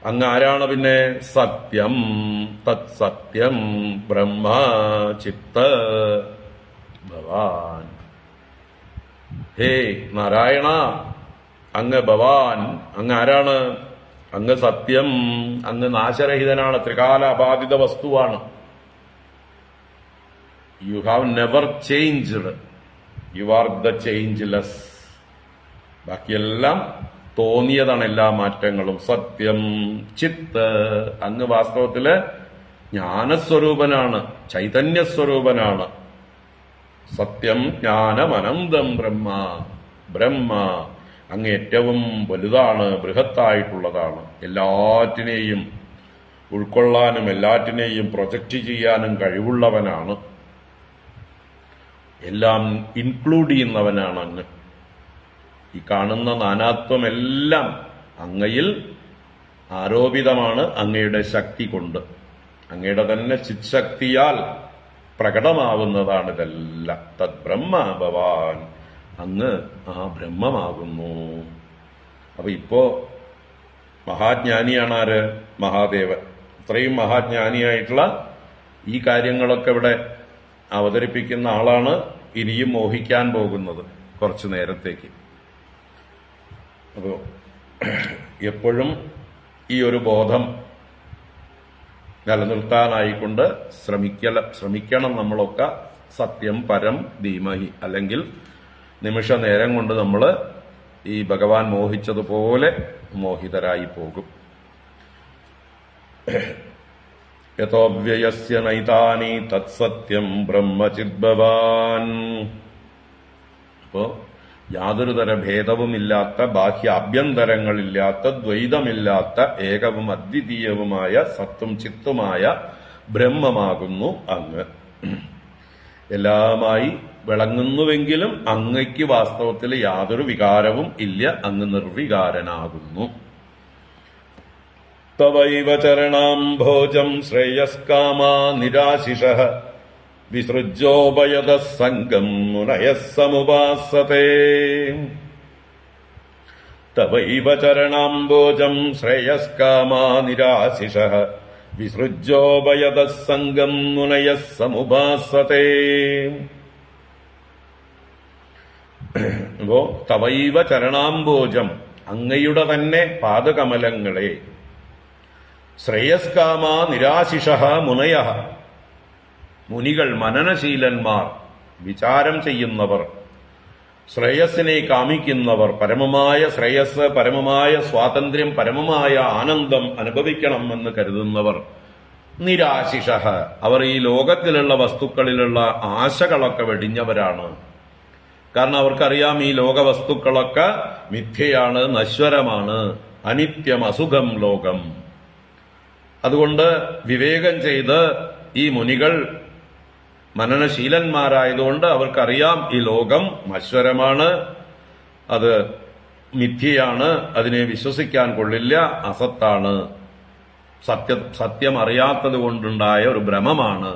അങ്ങ് ആരാണ് പിന്നെ? സത്യം, തത് സത്യം ബ്രഹ്മ ചിത്ത ഭവാൻ. ഹേ നാരായണ, അങ്ങ് ഭവാൻ, അങ്ങ് ആരാണ്? അങ്ങ് സത്യം, അങ്ങ് നാശരഹിതനാണ്, ത്രികാല അബാധിത വസ്തുവാണ്. You have never changed, you are the changeless. ബാക്കിയെല്ലാം തോന്നിയതാണ്, എല്ലാ മാറ്റങ്ങളും. സത്യം ചിത്ത്, അങ്ങ് വാസ്തവത്തില് ജ്ഞാനസ്വരൂപനാണ്, ചൈതന്യസ്വരൂപനാണ്. സത്യം ജ്ഞാനം അനന്തം ബ്രഹ്മ. ബ്രഹ്മ അങ്ങ് ഏറ്റവും വലുതാണ്, ബൃഹത്തായിട്ടുള്ളതാണ്. എല്ലാറ്റിനെയും ഉൾക്കൊള്ളാനും എല്ലാറ്റിനെയും പ്രൊജക്റ്റ് ചെയ്യാനും കഴിവുള്ളവനാണ്. എല്ലാം ഇൻക്ലൂഡ് ചെയ്യുന്നവനാണ് അങ്ങ്. ഈ കാണുന്ന നാനാത്വമെല്ലാം അങ്ങയിൽ ആരോപിതമാണ്, അങ്ങയുടെ ശക്തി കൊണ്ട്, അങ്ങയുടെ തന്നെ ചിത്ശക്തിയാൽ പ്രകടമാവുന്നതാണ് ഇതെല്ലാം. തത് ബ്രഹ്മ ഭവാൻ, അങ്ങ് ആ ബ്രഹ്മമാകുന്നു. അപ്പൊ ഇപ്പോ മഹാജ്ഞാനിയാണ് ആര്? മഹാദേവൻ. ഇത്രയും മഹാജ്ഞാനിയായിട്ടുള്ള ഈ കാര്യങ്ങളൊക്കെ ഇവിടെ അവതരിപ്പിക്കുന്ന ആളാണ് ഇനിയും മോഹിക്കാൻ പോകുന്നത് കുറച്ചു നേരത്തേക്ക്. അപ്പോ എപ്പോഴും ഈ ഒരു ബോധം നിലനിർത്താനായിക്കൊണ്ട് ശ്രമിക്കണം നമ്മളൊക്കെ. സത്യം പരം ധീമഹി, അല്ലെങ്കിൽ നിമിഷ നേരം കൊണ്ട് നമ്മൾ ഈ ഭഗവാൻ മോഹിച്ചതുപോലെ മോഹിതരായി പോകും. യതോവ്യയസ്യ നൈതാനി തത്സത്യം ബ്രഹ്മചിദ്ഭവാൻ. അപ്പോ യാതൊരു തര ഭേദവുമില്ലാത്ത, ബാഹ്യാഭ്യന്തരങ്ങളില്ലാത്ത, ദ്വൈതമില്ലാത്ത, ഏകവും അദ്വിതീയവുമായ സത്തും ചിത്തുമായ ബ്രഹ്മമാകുന്നു അങ്ങ്. എല്ലാമായി വിളങ്ങുന്നുവെങ്കിലും അങ്ങയ്ക്ക് വാസ്തവത്തിൽ യാതൊരു വികാരവും ഇല്ല, അങ്ങ് നിർവികാരനാകുന്നു. തവൈവ ചരണാംഭോജം ശ്രേയസ്കാമാ നിരാശിഷഃ വിസൃജ്യോപയതഃ സംഗം മുനയഃ സമുപാസതേ. തവൈവ ചരണാംഭോജം ശ്രേയസ്കാമാ നിരാശിഷഃ വിസൃജ്യോപയതഃ സംഗം മുനയഃ സമുപാസതേ. അപ്പോ തവൈവ ചരണാംഭോജം, അങ്ങയുടെ തന്നെ പാദകമലങ്ങളെ ശ്രേയസ്കാമ നിരാശിഷ മുനയ, മുനികൾ, മനനശീലന്മാർ, വിചാരം ചെയ്യുന്നവർ, ശ്രേയസ്സിനെ കാമിക്കുന്നവർ, പരമമായ ശ്രേയസ്, പരമമായ സ്വാതന്ത്ര്യം, പരമമായ ആനന്ദം അനുഭവിക്കണം എന്ന് കരുതുന്നവർ, നിരാശിഷ, അവർ ഈ ലോകത്തിലുള്ള വസ്തുക്കളിലുള്ള ആശകളൊക്കെ വെടിഞ്ഞവരാണ്. കാരണം അവർക്കറിയാം ഈ ലോക വസ്തുക്കളൊക്കെ മിഥ്യയാണ്, നശ്വരമാണ്, അനിത്യം, അസുഖം ലോകം. അതുകൊണ്ട് വിവേകം ചെയ്ത് ഈ മുനികൾ മനനശീലന്മാരായതുകൊണ്ട് അവർക്കറിയാം ഈ ലോകം നശ്വരമാണ്, അത് മിഥ്യയാണ്, അതിനെ വിശ്വസിക്കാൻ കൊള്ളില്ല, അസത്താണ്, സത്യം അറിയാത്തത് കൊണ്ടുണ്ടായ ഒരു ഭ്രമമാണ്.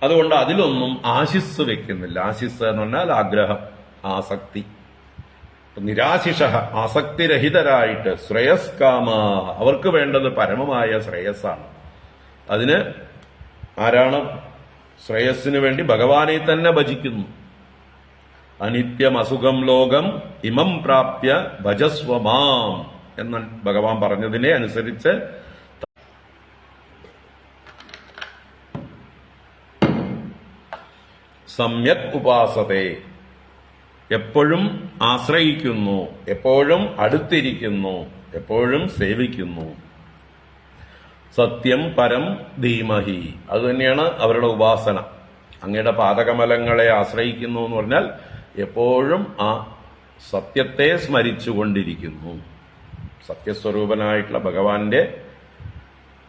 അതുകൊണ്ട് അതിലൊന്നും ആശിസ് വെക്കുന്നില്ല. ആശിസ് എന്ന് പറഞ്ഞാൽ ആഗ്രഹം, ആസക്തി. നിരാശിഷ, ആസക്തിരഹിതരായിട്ട്, ശ്രേയസ്കാമ, അവർക്ക് വേണ്ടത് പരമമായ ശ്രേയസ്സാണ്. അതിന് ആരാണ് ശ്രേയസ്സിനു വേണ്ടി ഭഗവാനെ തന്നെ ഭജിക്കുന്നു. അനിത്യം അസുഖം ലോകം ഇമം പ്രാപ്യ ഭജസ്വമാം എന്ന് ഭഗവാൻ പറഞ്ഞതിനെ അനുസരിച്ച് സമ്യക് ഉപാസതേ, എപ്പോഴും ആശ്രയിക്കുന്നു, എപ്പോഴും അടുത്തിരിക്കുന്നു, എപ്പോഴും സേവിക്കുന്നു. സത്യം പരം ധീമഹി, അതുതന്നെയാണ് അവരുടെ ഉപാസന. അങ്ങയുടെ പാദകമലങ്ങളെ ആശ്രയിക്കുന്നു എന്ന് പറഞ്ഞാൽ എപ്പോഴും ആ സത്യത്തെ സ്മരിച്ചുകൊണ്ടിരിക്കുന്നു. സത്യസ്വരൂപനായിട്ടുള്ള ഭഗവാന്റെ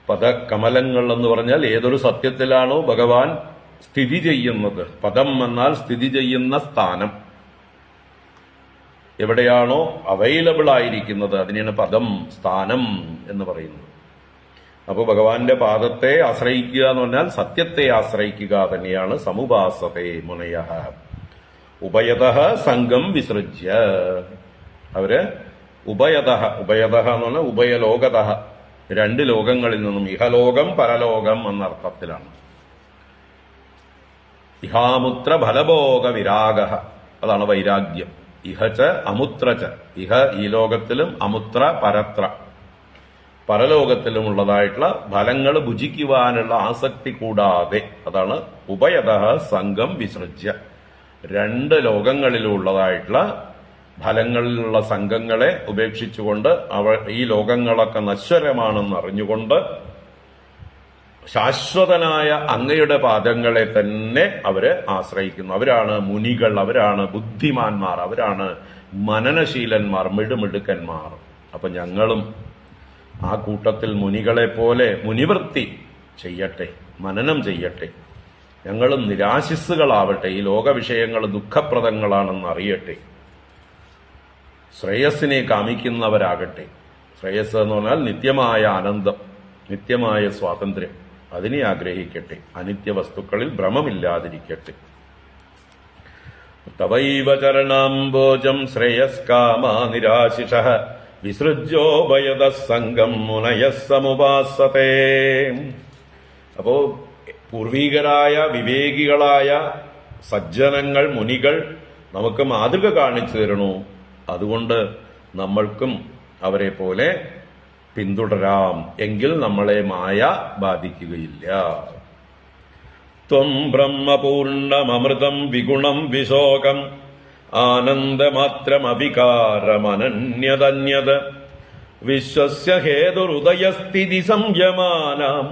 പദകമലങ്ങൾ എന്ന് പറഞ്ഞാൽ ഏതൊരു സത്യത്തിലാണോ ഭഗവാൻ സ്ഥിതി ചെയ്യുന്നത്, പദം എന്നാൽ സ്ഥിതി ചെയ്യുന്ന സ്ഥാനം, എവിടെയാണോ അവൈലബിൾ ആയിരിക്കുന്നത് അതിനെയാണ് പദം, സ്ഥാനം എന്ന് പറയുന്നത്. അപ്പോൾ ഭഗവാന്റെ പാദത്തെ ആശ്രയിക്കുക എന്ന് പറഞ്ഞാൽ സത്യത്തെ ആശ്രയിക്കുക തന്നെയാണ് സമുപാസതേ മുനയ. ഉഭയത സംഘം വിസൃജ്യ, അവര് ഉഭയത എന്ന് പറഞ്ഞാൽ ഉഭയലോകത, രണ്ട് ലോകങ്ങളിൽ നിന്നും, ഇഹലോകം പരലോകം എന്നർത്ഥത്തിലാണ്. ഇഹാമുത്ര ഫലഭോഗ വിരാഗ, അതാണ് വൈരാഗ്യം. ഇഹച അമുത്രച, ഇഹ ഈ ലോകത്തിലും, അമുത്ര പരത്ര പരലോകത്തിലുമുള്ളതായിട്ടുള്ള ഫലങ്ങൾ ഭുജിക്കുവാനുള്ള ആസക്തി കൂടാതെ, അതാണ് ഉഭയത സംഘം വിസൃജ്യ, രണ്ട് ലോകങ്ങളിലുള്ളതായിട്ടുള്ള ഫലങ്ങളിലുള്ള സംഘങ്ങളെ ഉപേക്ഷിച്ചുകൊണ്ട് ഈ ലോകങ്ങളൊക്കെ നശ്വരമാണെന്ന് അറിഞ്ഞുകൊണ്ട് ശാശ്വതനായ അങ്ങയുടെ പാദങ്ങളെ തന്നെ അവര് ആശ്രയിക്കുന്നു. അവരാണ് മുനികൾ, അവരാണ് ബുദ്ധിമാന്മാർ, അവരാണ് മനനശീലന്മാർ, മിടുമിടുക്കന്മാർ. അപ്പൊ ഞങ്ങളും ആ കൂട്ടത്തിൽ മുനികളെ പോലെ മുനിവൃത്തി ചെയ്യട്ടെ, മനനം ചെയ്യട്ടെ. ഞങ്ങളും നിരാശിസ്സുകളാവട്ടെ, ഈ ലോകവിഷയങ്ങൾ ദുഃഖപ്രദങ്ങളാണെന്ന് അറിയട്ടെ, ശ്രേയസ്സിനെ കാമിക്കുന്നവരാകട്ടെ. ശ്രേയസ് എന്ന് പറഞ്ഞാൽ നിത്യമായ ആനന്ദം, നിത്യമായ സ്വാതന്ത്ര്യം, അതിനെ ആഗ്രഹിക്കട്ടെ. അനിത്യ വസ്തുക്കളിൽ ഭ്രമമില്ലാതിരിക്കട്ടെ. തവൈവ ചരണാംബോജം ശ്രേയസ്കാമാ നിരാശിഷഃ വിസൃജ്യോഭയത സംഘം മുനയഃ സമുപാസതേ. അപ്പോ പൂർവീകരായ വിവേകികളായ സജ്ജനങ്ങൾ, മുനികൾ നമുക്ക് മാതൃക കാണിച്ചു തരണു. അതുകൊണ്ട് നമ്മൾക്കും അവരെ പോലെ പിന്തുടരാം, എങ്കിൽ നമ്മളെ മായ ബാധിക്കുകയില്ല. ത്വം ബ്രഹ്മപൂർണമൃതം വിഗുണം വിശോകം ആനന്ദമാത്രമവികാരമനന്യതന്യത് വിശ്വസ്യ ഹേതുരുദയസ്ഥിതി സംയമാനാം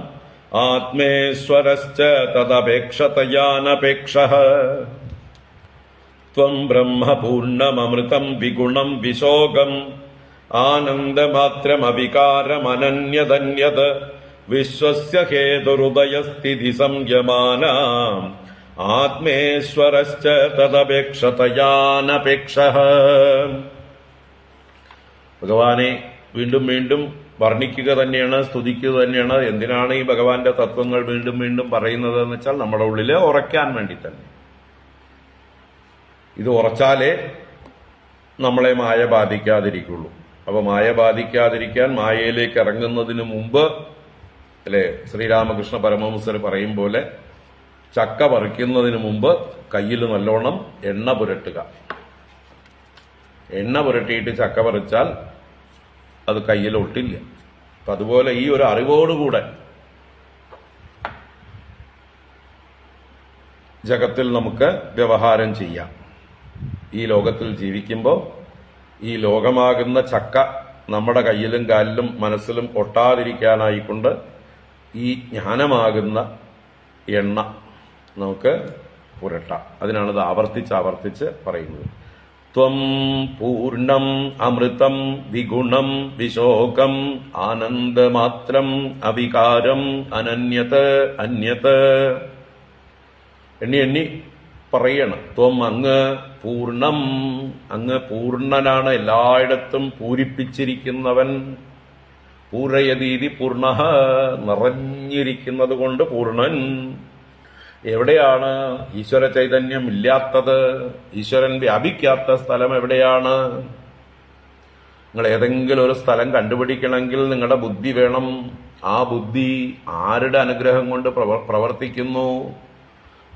ആത്മേശ്വരശ്ച തദപേക്ഷതയാനപേക്ഷഃ. ത്വം ബ്രഹ്മപൂർണമൃതം വിഗുണം വിശോകം ആനന്ദമാത്രമവികാരമനന്യതന്യത് വിശ്വസ്യ ഹേതുരുദയസ്ഥിതി സംയമാനാം ആത്മേശ്വരശ്ച തദപേക്ഷതയാനപേക്ഷഃ. ഭഗവാനെ വീണ്ടും വീണ്ടും വർണ്ണിക്കുക തന്നെയാണ്, സ്തുതിക്കുക തന്നെയാണ്. എന്തിനാണ് ഈ ഭഗവാന്റെ തത്വങ്ങൾ വീണ്ടും വീണ്ടും പറയുന്നത് എന്ന് വെച്ചാൽ നമ്മുടെ ഉള്ളിൽ ഉറയ്ക്കാൻ വേണ്ടി തന്നെ. ഇത് ഉറച്ചാലേ നമ്മളെ മായ ബാധിക്കാതിരിക്കുള്ളൂ. അപ്പൊ മായ ബാധിക്കാതിരിക്കാൻ മായയിലേക്ക് ഇറങ്ങുന്നതിന് മുമ്പ്, അല്ലെ, ശ്രീരാമകൃഷ്ണ പരമഹംസർ പറയും പോലെ ചക്ക പറിക്കുന്നതിന് മുമ്പ് കയ്യിൽ നല്ലോണം എണ്ണ പുരട്ടുക. എണ്ണ പുരട്ടിയിട്ട് ചക്ക പറിച്ചാൽ അത് കയ്യിൽ ഒട്ടില്ല. അപ്പൊ അതുപോലെ ഈ ഒരു അറിവോടുകൂടെ ജഗത്തിൽ നമുക്ക് വ്യവഹാരം ചെയ്യാം. ഈ ലോകത്തിൽ ജീവിക്കുമ്പോൾ ഈ ലോകമാകുന്ന ചക്ക നമ്മുടെ കയ്യിലും കാലിലും മനസ്സിലും ഒട്ടാതിരിക്കാനായിക്കൊണ്ട് ഈ ജ്ഞാനമാകുന്ന എണ്ണ നമുക്ക് പുരട്ടാം. അതിനാണ് ഇത് ആവർത്തിച്ച് പറയുന്നത്. ത്വം പൂർണ്ണം അമൃതം വിഗുണം വിശോകം ആനന്ദമാത്രം അവികാരം അനന്യത് അന്യത്. എണ്ണി പറയണം. ത്വം അങ്ങ് പൂർണ്ണം, അങ്ങ് പൂർണ്ണനാണ്, എല്ലായിടത്തും പൂരിപ്പിച്ചിരിക്കുന്നവൻ. പൂരയതീതി പൂർണ്ണ, നിറഞ്ഞിരിക്കുന്നത് കൊണ്ട് പൂർണ്ണൻ. എവിടെയാണ് ഈശ്വര ചൈതന്യം ഇല്ലാത്തത്? ഈശ്വരൻ വ്യാപിക്കാത്ത സ്ഥലം എവിടെയാണ്? നിങ്ങൾ ഏതെങ്കിലും ഒരു സ്ഥലം കണ്ടുപിടിക്കണമെങ്കിൽ നിങ്ങളുടെ ബുദ്ധി വേണം. ആ ബുദ്ധി ആരുടെ അനുഗ്രഹം കൊണ്ട് പ്രവർത്തിക്കുന്നു?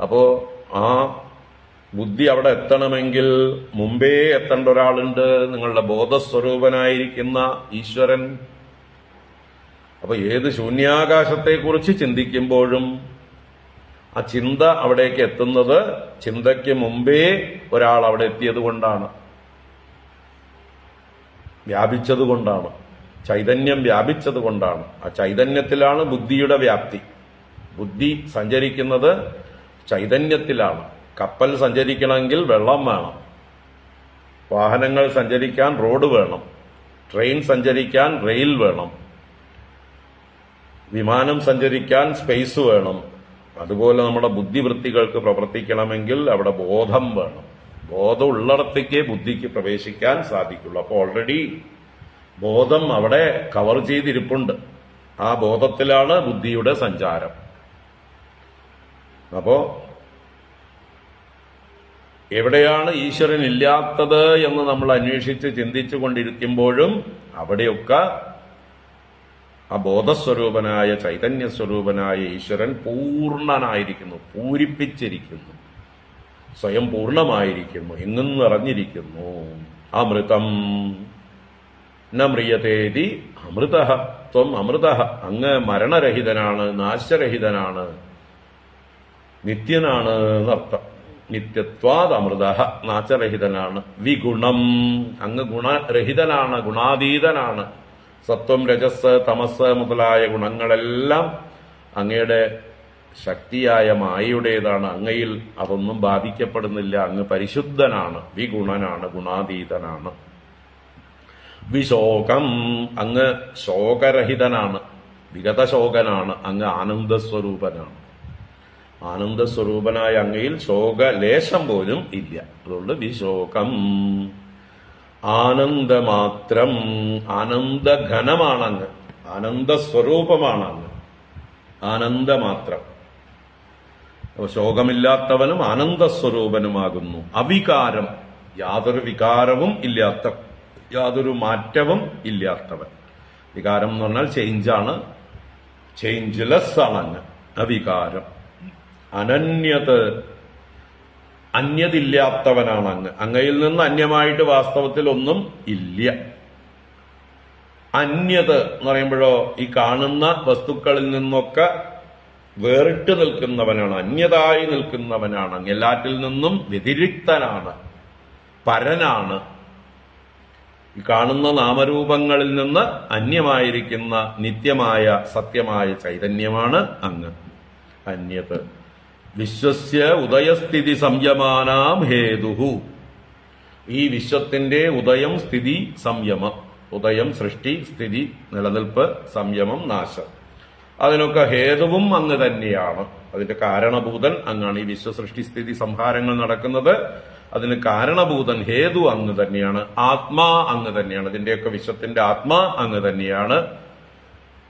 അപ്പോ ആ ബുദ്ധി അവിടെ എത്തണമെങ്കിൽ മുമ്പേ എത്തേണ്ട ഒരാളുണ്ട്, നിങ്ങളുടെ ബോധസ്വരൂപനായിരിക്കുന്ന ഈശ്വരൻ. അപ്പൊ ഏത് ശൂന്യാകാശത്തെക്കുറിച്ച് ചിന്തിക്കുമ്പോഴും ആ ചിന്ത അവിടേക്ക് എത്തുന്നത് ചിന്തയ്ക്ക് മുമ്പേ ഒരാൾ അവിടെ എത്തിയത് കൊണ്ടാണ്, വ്യാപിച്ചത് കൊണ്ടാണ്, ചൈതന്യം വ്യാപിച്ചത് കൊണ്ടാണ്. ആ ചൈതന്യത്തിലാണ് ബുദ്ധിയുടെ വ്യാപ്തി. ബുദ്ധി സഞ്ചരിക്കുന്നത് ചൈതന്യത്തിലാണ്. കപ്പൽ സഞ്ചരിക്കണമെങ്കിൽ വെള്ളം വേണം, വാഹനങ്ങൾ സഞ്ചരിക്കാൻ റോഡ് വേണം, ട്രെയിൻ സഞ്ചരിക്കാൻ റെയിൽ വേണം, വിമാനം സഞ്ചരിക്കാൻ സ്പേസ് വേണം. അതുപോലെ നമ്മുടെ ബുദ്ധിവൃത്തികൾക്ക് പ്രവർത്തിക്കണമെങ്കിൽ അവിടെ ബോധം വേണം. ബോധം ഉള്ളിടത്തേക്ക് ബുദ്ധിക്ക് പ്രവേശിക്കാൻ സാധിക്കുള്ളൂ. അപ്പോൾ ഓൾറെഡി ബോധം അവിടെ കവർ ചെയ്തിരിപ്പുണ്ട്. ആ ബോധത്തിലാണ് ബുദ്ധിയുടെ സഞ്ചാരം. അപ്പോ എവിടെയാണ് ഈശ്വരൻ ഇല്ലാത്തത് എന്ന് നമ്മൾ അന്വേഷിച്ച് ചിന്തിച്ചു കൊണ്ടിരിക്കുമ്പോഴും അവിടെയൊക്കെ ആ ബോധസ്വരൂപനായ ചൈതന്യസ്വരൂപനായ ഈശ്വരൻ പൂർണ്ണനായിരിക്കുന്നു, പൂരിപ്പിച്ചിരിക്കുന്നു, സ്വയം പൂർണ്ണമായിരിക്കുന്നു, എങ്ങും നിറഞ്ഞിരിക്കുന്നു. അമൃതം ന മ്രിയതേതി അമൃത. ത്വം അമൃത, അങ്ങ് മരണരഹിതനാണ്, നാശരഹിതനാണ്, നിത്യനാണ് എന്നർത്ഥം. നിത്യത്വാദ് അമൃത, നാശരഹിതനാണ്. വിഗുണം, അങ്ങ് ഗുണരഹിതനാണ്, ഗുണാതീതനാണ്. സത്വം രജസ് തമസ് മുതലായ ഗുണങ്ങളെല്ലാം അങ്ങയുടെ ശക്തിയായ മായയുടേതാണ്. അങ്ങയിൽ അതൊന്നും ബാധിക്കപ്പെടുന്നില്ല. അങ്ങ് പരിശുദ്ധനാണ്, വിഗുണനാണ്, ഗുണാതീതനാണ്. വിശോകം, അങ്ങ് ശോകരഹിതനാണ്, വിഗതശോകനാണ്, അങ്ങ് ആനന്ദസ്വരൂപനാണ്. ആനന്ദസ്വരൂപനായ അങ്ങയിൽ ശോകലേശം പോലും ഇല്ല. അതുകൊണ്ട് വിശോകം. ആനന്ദമാത്രം, ആനന്ദഘനമാണങ്ങ്, ആനന്ദസ്വരൂപമാണങ്ങ്, ആനന്ദമാത്രം. ശോകമില്ലാത്തവനും ആനന്ദസ്വരൂപനുമാകുന്നു. അവികാരം, യാതൊരു വികാരവും ഇല്ലാത്ത, യാതൊരു മാറ്റവും ഇല്ലാത്തവൻ. വികാരം എന്ന് പറഞ്ഞാൽ ചേഞ്ചാണ്, ചേഞ്ച്ലെസ് ആണ് അങ്ങ്. അവികാരം. അനന്യത്, അന്യതില്ലാത്തവനാണ് അങ്ങ്. അങ്ങയിൽ നിന്ന് അന്യമായിട്ട് വാസ്തവത്തിൽ ഒന്നും ഇല്ല. അന്യത് എന്ന് പറയുമ്പോഴോ ഈ കാണുന്ന വസ്തുക്കളിൽ നിന്നൊക്കെ വേറിട്ട് നിൽക്കുന്നവനാണ്, അന്യതായി നിൽക്കുന്നവനാണ്. അങ്ങ് എല്ലാറ്റിൽ നിന്നും വ്യതിരിക്തനാണ്, പരനാണ്. ഈ കാണുന്ന നാമരൂപങ്ങളിൽ നിന്ന് അന്യമായിരിക്കുന്ന നിത്യമായ സത്യമായ ചൈതന്യമാണ് അങ്ങ്. അന്യത്. വിശ്വസ്യ ഉദയസ്ഥിതി സംയമാനാം ഹേതുഹു, ഈ വിശ്വത്തിന്റെ ഉദയം, സ്ഥിതി, സംയമം. ഉദയം സൃഷ്ടി, സ്ഥിതി നിലനിൽപ്പ്, സംയമം നാശം. അതിനൊക്കെ ഹേതുവും അങ്ങ് തന്നെയാണ്. അതിന്റെ കാരണഭൂതൻ അങ്ങാണ്. ഈ വിശ്വസൃഷ്ടി സ്ഥിതി സംഹാരങ്ങൾ നടക്കുന്നത് അതിന് കാരണഭൂതൻ ഹേതു അങ്ങ് തന്നെയാണ്. ആത്മാ അങ്ങ് തന്നെയാണ്. ഇതിന്റെയൊക്കെ വിശ്വത്തിന്റെ ആത്മാ അങ്ങ് തന്നെയാണ്.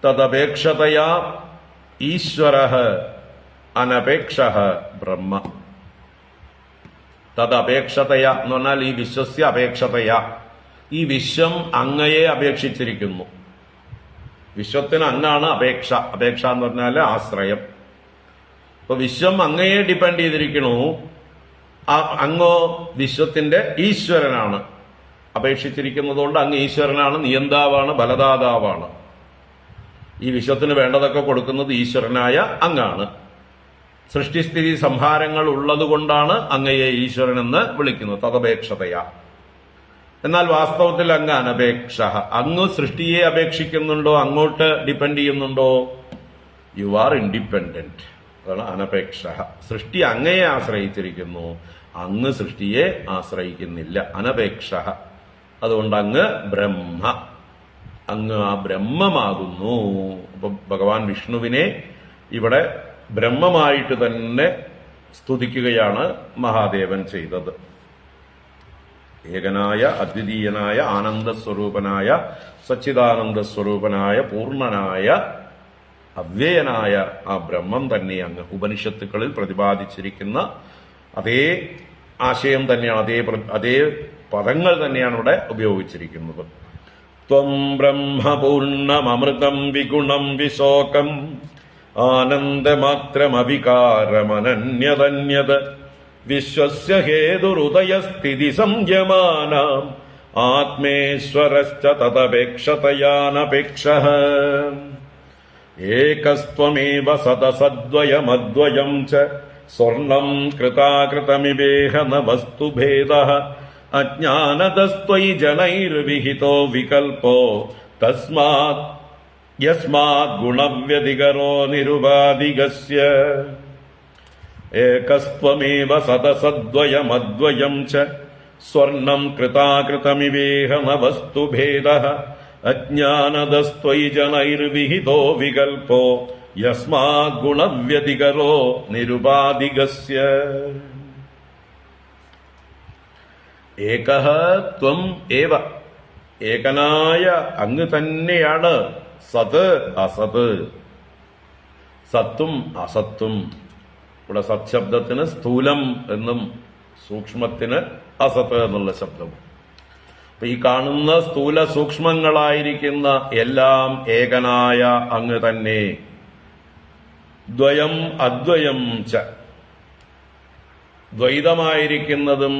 തദപേക്ഷതയാ ഈശ്വരഃ അനപേക്ഷഃ ബ്രഹ്മ. തദപേക്ഷതയ എന്ന് പറഞ്ഞാൽ ഈ വിശ്വസ്യ അപേക്ഷതയ, ഈ വിശ്വം അങ്ങയെ അപേക്ഷിച്ചിരിക്കുന്നു. വിശ്വത്തിന് അങ്ങാണ് അപേക്ഷ. അപേക്ഷ എന്ന് പറഞ്ഞാൽ ആശ്രയം. അപ്പൊ വിശ്വം അങ്ങയെ ഡിപ്പെൻഡ് ചെയ്തിരിക്കണു. അങ്ങോ വിശ്വത്തിന്റെ ഈശ്വരനാണ്. അപേക്ഷിച്ചിരിക്കുന്നതുകൊണ്ട് അങ്ങ് ഈശ്വരനാണ്, നിയന്താവാണ്, ബലദാതാവാണ്. ഈ വിശ്വത്തിന് വേണ്ടതൊക്കെ കൊടുക്കുന്നത് ഈശ്വരനായ അങ്ങാണ്. സൃഷ്ടിസ്ഥിതി സംഹാരങ്ങൾ ഉള്ളതുകൊണ്ടാണ് അങ്ങയെ ഈശ്വരൻ എന്ന് വിളിക്കുന്നത്. തദപേക്ഷതയാ. എന്നാൽ വാസ്തവത്തിൽ അങ്ങ് അനപേക്ഷ. അങ്ങ് സൃഷ്ടിയെ അപേക്ഷിക്കുന്നുണ്ടോ, അങ്ങോട്ട് ഡിപ്പെൻഡ് ചെയ്യുന്നുണ്ടോ? You are independent. അതാണ് അനപേക്ഷ. സൃഷ്ടി അങ്ങയെ ആശ്രയിച്ചിരിക്കുന്നു, അങ്ങ് സൃഷ്ടിയെ ആശ്രയിക്കുന്നില്ല. അനപേക്ഷ. അതുകൊണ്ട് അങ്ങ് ബ്രഹ്മ, അങ്ങ് ആ ബ്രഹ്മമാകുന്നു. അപ്പൊ ഭഗവാൻ വിഷ്ണുവിനെ ഇവിടെ ബ്രഹ്മമായിട്ട് തന്നെ സ്തുതിക്കുകയാണ് മഹാദേവൻ ചെയ്തത്. ഏകനായ, അദ്വിതീയനായ, ആനന്ദസ്വരൂപനായ, സച്ചിദാനന്ദസ്വരൂപനായ, പൂർണ്ണനായ, അവ്യയനായ ആ ബ്രഹ്മം തന്നെ അങ്ങ് ഉപനിഷത്തുക്കളിൽ പ്രതിപാദിച്ചിരിക്കുന്ന അതേ ആശയം തന്നെയാണ്, അതേ പദങ്ങൾ തന്നെയാണ് ഇവിടെ ഉപയോഗിച്ചിരിക്കുന്നത്. ത്വം ബ്രഹ്മപൂർണ്ണമൃതം വിഗുണം വിശോകം ആനന്ദമാത്രമവികാരമനന്യതന്യത് വിശ്വസ്യ ഹേതുരുദയസ്ഥിതി സംയമാനാം ആത്മേശ്വരശ്ച തദപേക്ഷതയാനപേക്ഷഃ ഏകസ്ത്വമേവ സദസദ്വയമദ്വയം ച സ്വർണം കൃതാകൃതമിവേഹ ന വസ്തുഭേദഃ അജ്ഞാനതസ്ത്വയി ജനൈർവിഹിതോ വികൽപോ തസ്മാത് യസ്മാത് ഗുണവ്യതികരോ നിരുപാധികസ്യ ഏകസ്ത്വമേവ സദസദ്വയമദ്വയം ച സ്വർണം കൃതാകൃതമിവേഹ ന വസ്തുഭേദഃ അജ്ഞാനതസ്ത്വയി ജനൈർവിഹിതോ വികൽപോ യസ്മാത് ഗുണവ്യതികരോ നിരുപാധികസ്യ. ഏകഃ ത്വം ഏവ, ഏകനായ അങ്ങ് തന്നെയാണ്. സത് അസത്, സത്തും അസത്തും. ഇവിടെ സത്ശബ്ദത്തിന് സ്ഥൂലം എന്നും സൂക്ഷ്മത്തിന് അസത്ത് എന്നുള്ള ശബ്ദവും. അപ്പൊ ഈ കാണുന്ന സ്ഥൂല സൂക്ഷ്മങ്ങളായിരിക്കുന്ന എല്ലാം ഏകനായ അങ്ങ് തന്നെ. ദ്വയം അദ്വയം ച, ദ്വൈതമായിരിക്കുന്നതും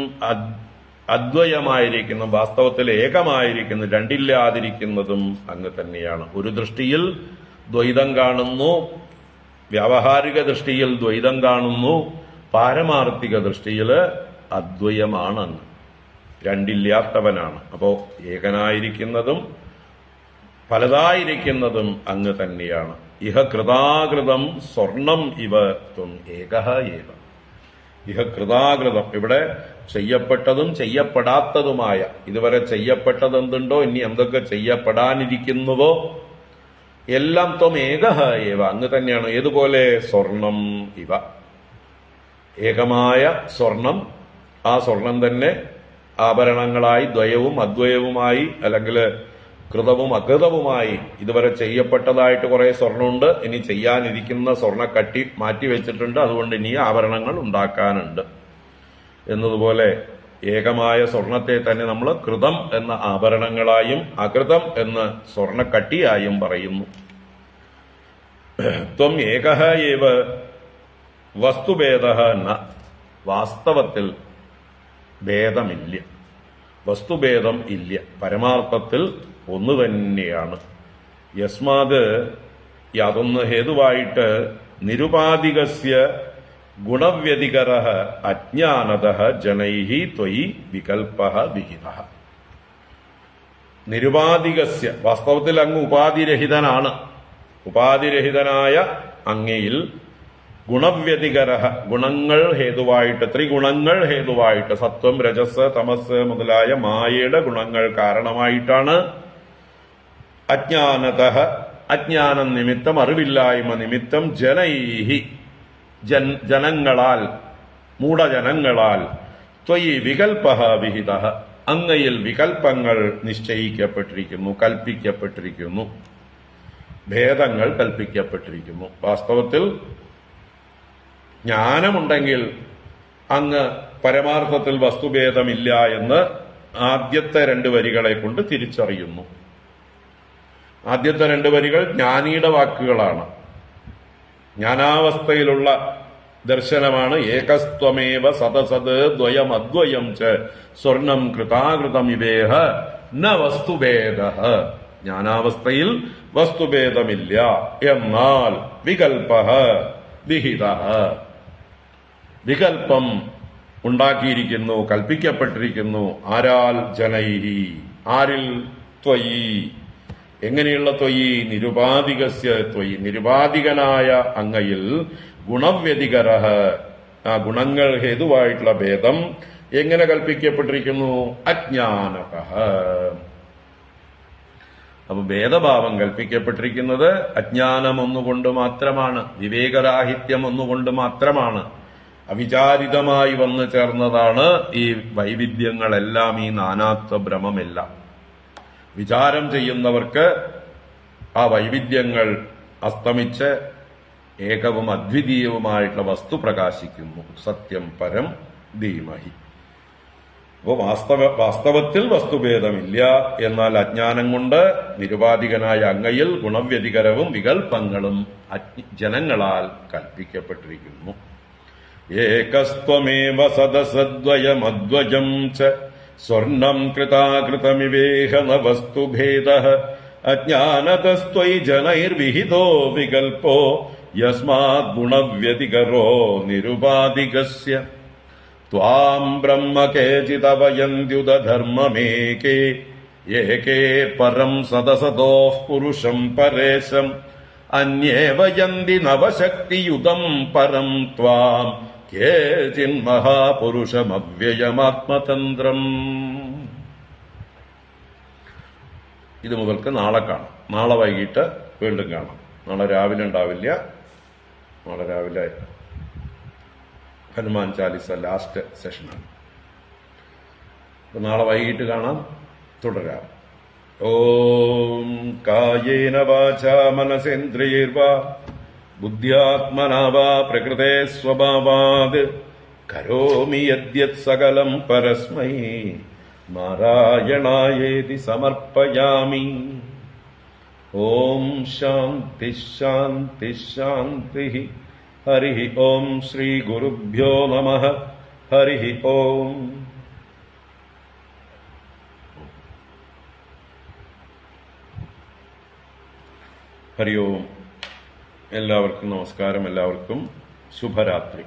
അദ്വയമായിരിക്കുന്നതും വാസ്തവത്തിൽ ഏകമായിരിക്കുന്നു, രണ്ടില്ലാതിരിക്കുന്നതും അങ്ങ് തന്നെയാണ്. ഒരു ദൃഷ്ടിയിൽ ദ്വൈതം കാണുന്നു, വ്യാവഹാരിക ദൃഷ്ടിയിൽ ദ്വൈതം കാണുന്നു, പാരമാർത്ഥിക ദൃഷ്ടിയിൽ അദ്വയമാണ് അങ്ങ്, രണ്ടില്ലാത്തവനാണ്. അപ്പോ ഏകനായിരിക്കുന്നതും പലതായിരിക്കുന്നതും അങ്ങ് തന്നെയാണ്. ഇഹ കൃതാകൃതം സ്വർണം ഇവ ത്വം ഏകഃ ഏവ. ഇഹ കൃതാകൃതം, ഇവിടെ ചെയ്യപ്പെട്ടതും ചെയ്യപ്പെടാത്തതുമായ, ഇതുവരെ ചെയ്യപ്പെട്ടത് എന്തുണ്ടോ, ഇനി എന്തൊക്കെ ചെയ്യപ്പെടാനിരിക്കുന്നുവോ എല്ലാം ത്വം ഏകഃ ഏവ, അങ്ങ് തന്നെയാണ്. ഏതുപോലെ? സ്വർണം ഇവ, ഏകമായ സ്വർണം. ആ സ്വർണം തന്നെ ആഭരണങ്ങളായി ദ്വയവും അദ്വയവുമായി, അല്ലെങ്കിൽ കൃതവും അകൃതവുമായി, ഇതുവരെ ചെയ്യപ്പെട്ടതായിട്ട് കുറെ സ്വർണ്ണമുണ്ട്, ഇനി ചെയ്യാനിരിക്കുന്ന സ്വർണ്ണ കട്ടി മാറ്റിവെച്ചിട്ടുണ്ട്, അതുകൊണ്ട് ഇനി ആഭരണങ്ങൾ ഉണ്ടാക്കാനുണ്ട് എന്നതുപോലെ ഏകമായ സ്വർണത്തെ തന്നെ നമ്മൾ കൃതം എന്ന ആഭരണങ്ങളായും അകൃതം എന്ന് സ്വർണക്കട്ടിയായും പറയുന്നു. ത്വം ഏകഃ ഏവ വസ്തുഭേദഃ ന, വാസ്തവത്തിൽ ഭേദമില്ല, വസ്തുഭേദം ഇല്ല, പരമാർത്ഥത്തിൽ ഒന്ന് തന്നെയാണ്. യസ്മാത്, യാതൊന്ന് ഹേതുവായിട്ട്, നിരുപാധികസ്യ ഗുണവ്യതികരഃ അജ്ഞാനതഃ ജനൈഹി ത്വയി വികൽപഃ വിഹിതഃ. നിരുപാധികസ്യ, വാസ്തവത്തിൽ അങ്ങ് ഉപാധിരഹിതനാണ്. ഉപാധിരഹിതനായ അങ്ങയിൽ ഗുണവ്യതികരഃ, ഗുണങ്ങൾ ഹേതുവായിട്ട്, ത്രിഗുണങ്ങൾ ഹേതുവായിട്ട്, സത്വം രജസ് തമസ് മുതലായ മായയുടെ ഗുണങ്ങൾ കാരണമായിട്ടാണ്. അജ്ഞാനതഃ, അജ്ഞാനം നിമിത്തം, അറിവില്ലായ്മ നിമിത്തം, ജനൈഹി ജനങ്ങളാൽ, മൂഢജനങ്ങളാൽ, ത്വയി വികൽപഃ വിഹിതഃ, അങ്ങയിൽ വികൽപ്പങ്ങൾ നിശ്ചയിക്കപ്പെട്ടിരിക്കുന്നു, കൽപ്പിക്കപ്പെട്ടിരിക്കുന്നു, ഭേദങ്ങൾ കൽപ്പിക്കപ്പെട്ടിരിക്കുന്നു. വാസ്തവത്തിൽ ജ്ഞാനമുണ്ടെങ്കിൽ അങ്ങ് പരമാർത്ഥത്തിൽ വസ്തുഭേദമില്ല എന്ന് ആദ്യത്തെ രണ്ട് വരികളെ കൊണ്ട് തിരിച്ചറിയുന്നു. ആദ്യത്തെ രണ്ട് വരികൾ ജ്ഞാനിയുടെ വാക്കുകളാണ്. ജ്ഞാനാവസ്ഥയിലുള്ള ദർശനമാണ്. ഏകസ്ത്വമേവ സദസത് ദ്വയമദ്വയം ച സ്വർണം കൃതാകൃതമിവേഹ ന വസ്തുഭേദ. ജ്ഞാനാവസ്ഥയിൽ വസ്തുഭേദമില്ല. എന്നാൽ വികൽപ വിഹിത, വികൽപ്പം ഉണ്ടാക്കിയിരിക്കുന്നു, കൽപ്പിക്കപ്പെട്ടിരിക്കുന്നു. ആരാൽ? ജനൈഹി. ആരിൽ? ത്വയി. എങ്ങനെയുള്ള ത്വയി? നിരുപാധികസ്യ ത്വയി. നിരുപാധികനായ അങ്ങയിൽ ഗുണവ്യതികര, ആ ഗുണങ്ങൾ ഹേതുവായിട്ടുള്ള ഭേദം എങ്ങനെ കൽപ്പിക്കപ്പെട്ടിരിക്കുന്നു? അജ്ഞാനക. അപ്പൊ ഭേദഭാവം കൽപ്പിക്കപ്പെട്ടിരിക്കുന്നത് അജ്ഞാനം ഒന്നുകൊണ്ട് മാത്രമാണ്, വിവേകരാഹിത്യം ഒന്നുകൊണ്ട് മാത്രമാണ്. അവിചാരിതമായി വന്നു ചേർന്നതാണ് ഈ വൈവിധ്യങ്ങളെല്ലാം, ഈ നാനാത്വ ഭ്രമമെല്ലാം. വിചാരം ചെയ്യുന്നവർക്ക് ആ വൈവിധ്യങ്ങൾ അസ്തമിച്ച് ഏകവും അദ്വിതീയവുമായിട്ടുള്ള വസ്തു പ്രകാശിക്കുന്നു. സത്യം പരം ധീമഹി. അപ്പോൾ വാസ്തവത്തിൽ വസ്തുഭേദമില്ല. എന്നാൽ അജ്ഞാനം കൊണ്ട് നിരുപാധികനായ അങ്ങയിൽ ഗുണവ്യതികരവും വികൽപ്പങ്ങളും ജനങ്ങളാൽ കൽപ്പിക്കപ്പെട്ടിരിക്കുന്നു. ഏകസ്ത്വമേവ സദസദ്വയമദ്വയം ച സ്വർണം കൃതാകൃതമിവേഹ ന വസ്തുഭേദഃ അജ്ഞാനതസ്ത്വയി ജനൈർവിഹിതോ വികൽപോ യസ്മാത് ഗുണവ്യതികരോ നിരുപാധികസ്യ ത്വാം ബ്രഹ്മ കേചിതവയന്ത്യുതധർമ്മമേകേ ഏകേ പരം സദസതോഃ പുരുഷം പരേശം അന്യേ വയന്തി നവശക്തിയുതം പരം ത്വാം കേചിന്മഹാപുരുഷമവ്യയമാത്മതന്ത്രം. ഇത് മുതൽക്ക് നാളെ കാണാം. നാളെ വൈകിട്ട് വീണ്ടും കാണാം. നാളെ രാവിലെ ഉണ്ടാവില്ല. നാളെ രാവിലെ ഹനുമാൻ ചാലിസ ലാസ്റ്റ് സെഷനാണ്. നാളെ വൈകിട്ട് കാണാം. തുടരാം. ഓം കായേന വാചാ മനസേന്ദ്രിയൈർവാ ബുദ്ധ്യാത്മനാ വാ പ്രകൃതേ സ്വഭാവാത് കരോമി യദ്യത് സകലം പരസ്മൈ നാരായണായേതി സമർപ്പയാമി. ഓം ശാന്തി ശാന്തി ശാന്തി. ഹരി ഓം. ശ്രീ ഗുരുഭ്യോ നമഃ. ഹരി ഓം. ഹരി ഓം. എല്ലാവർക്കും നമസ്കാരം. എല്ലാവർക്കും ശുഭരാത്രി.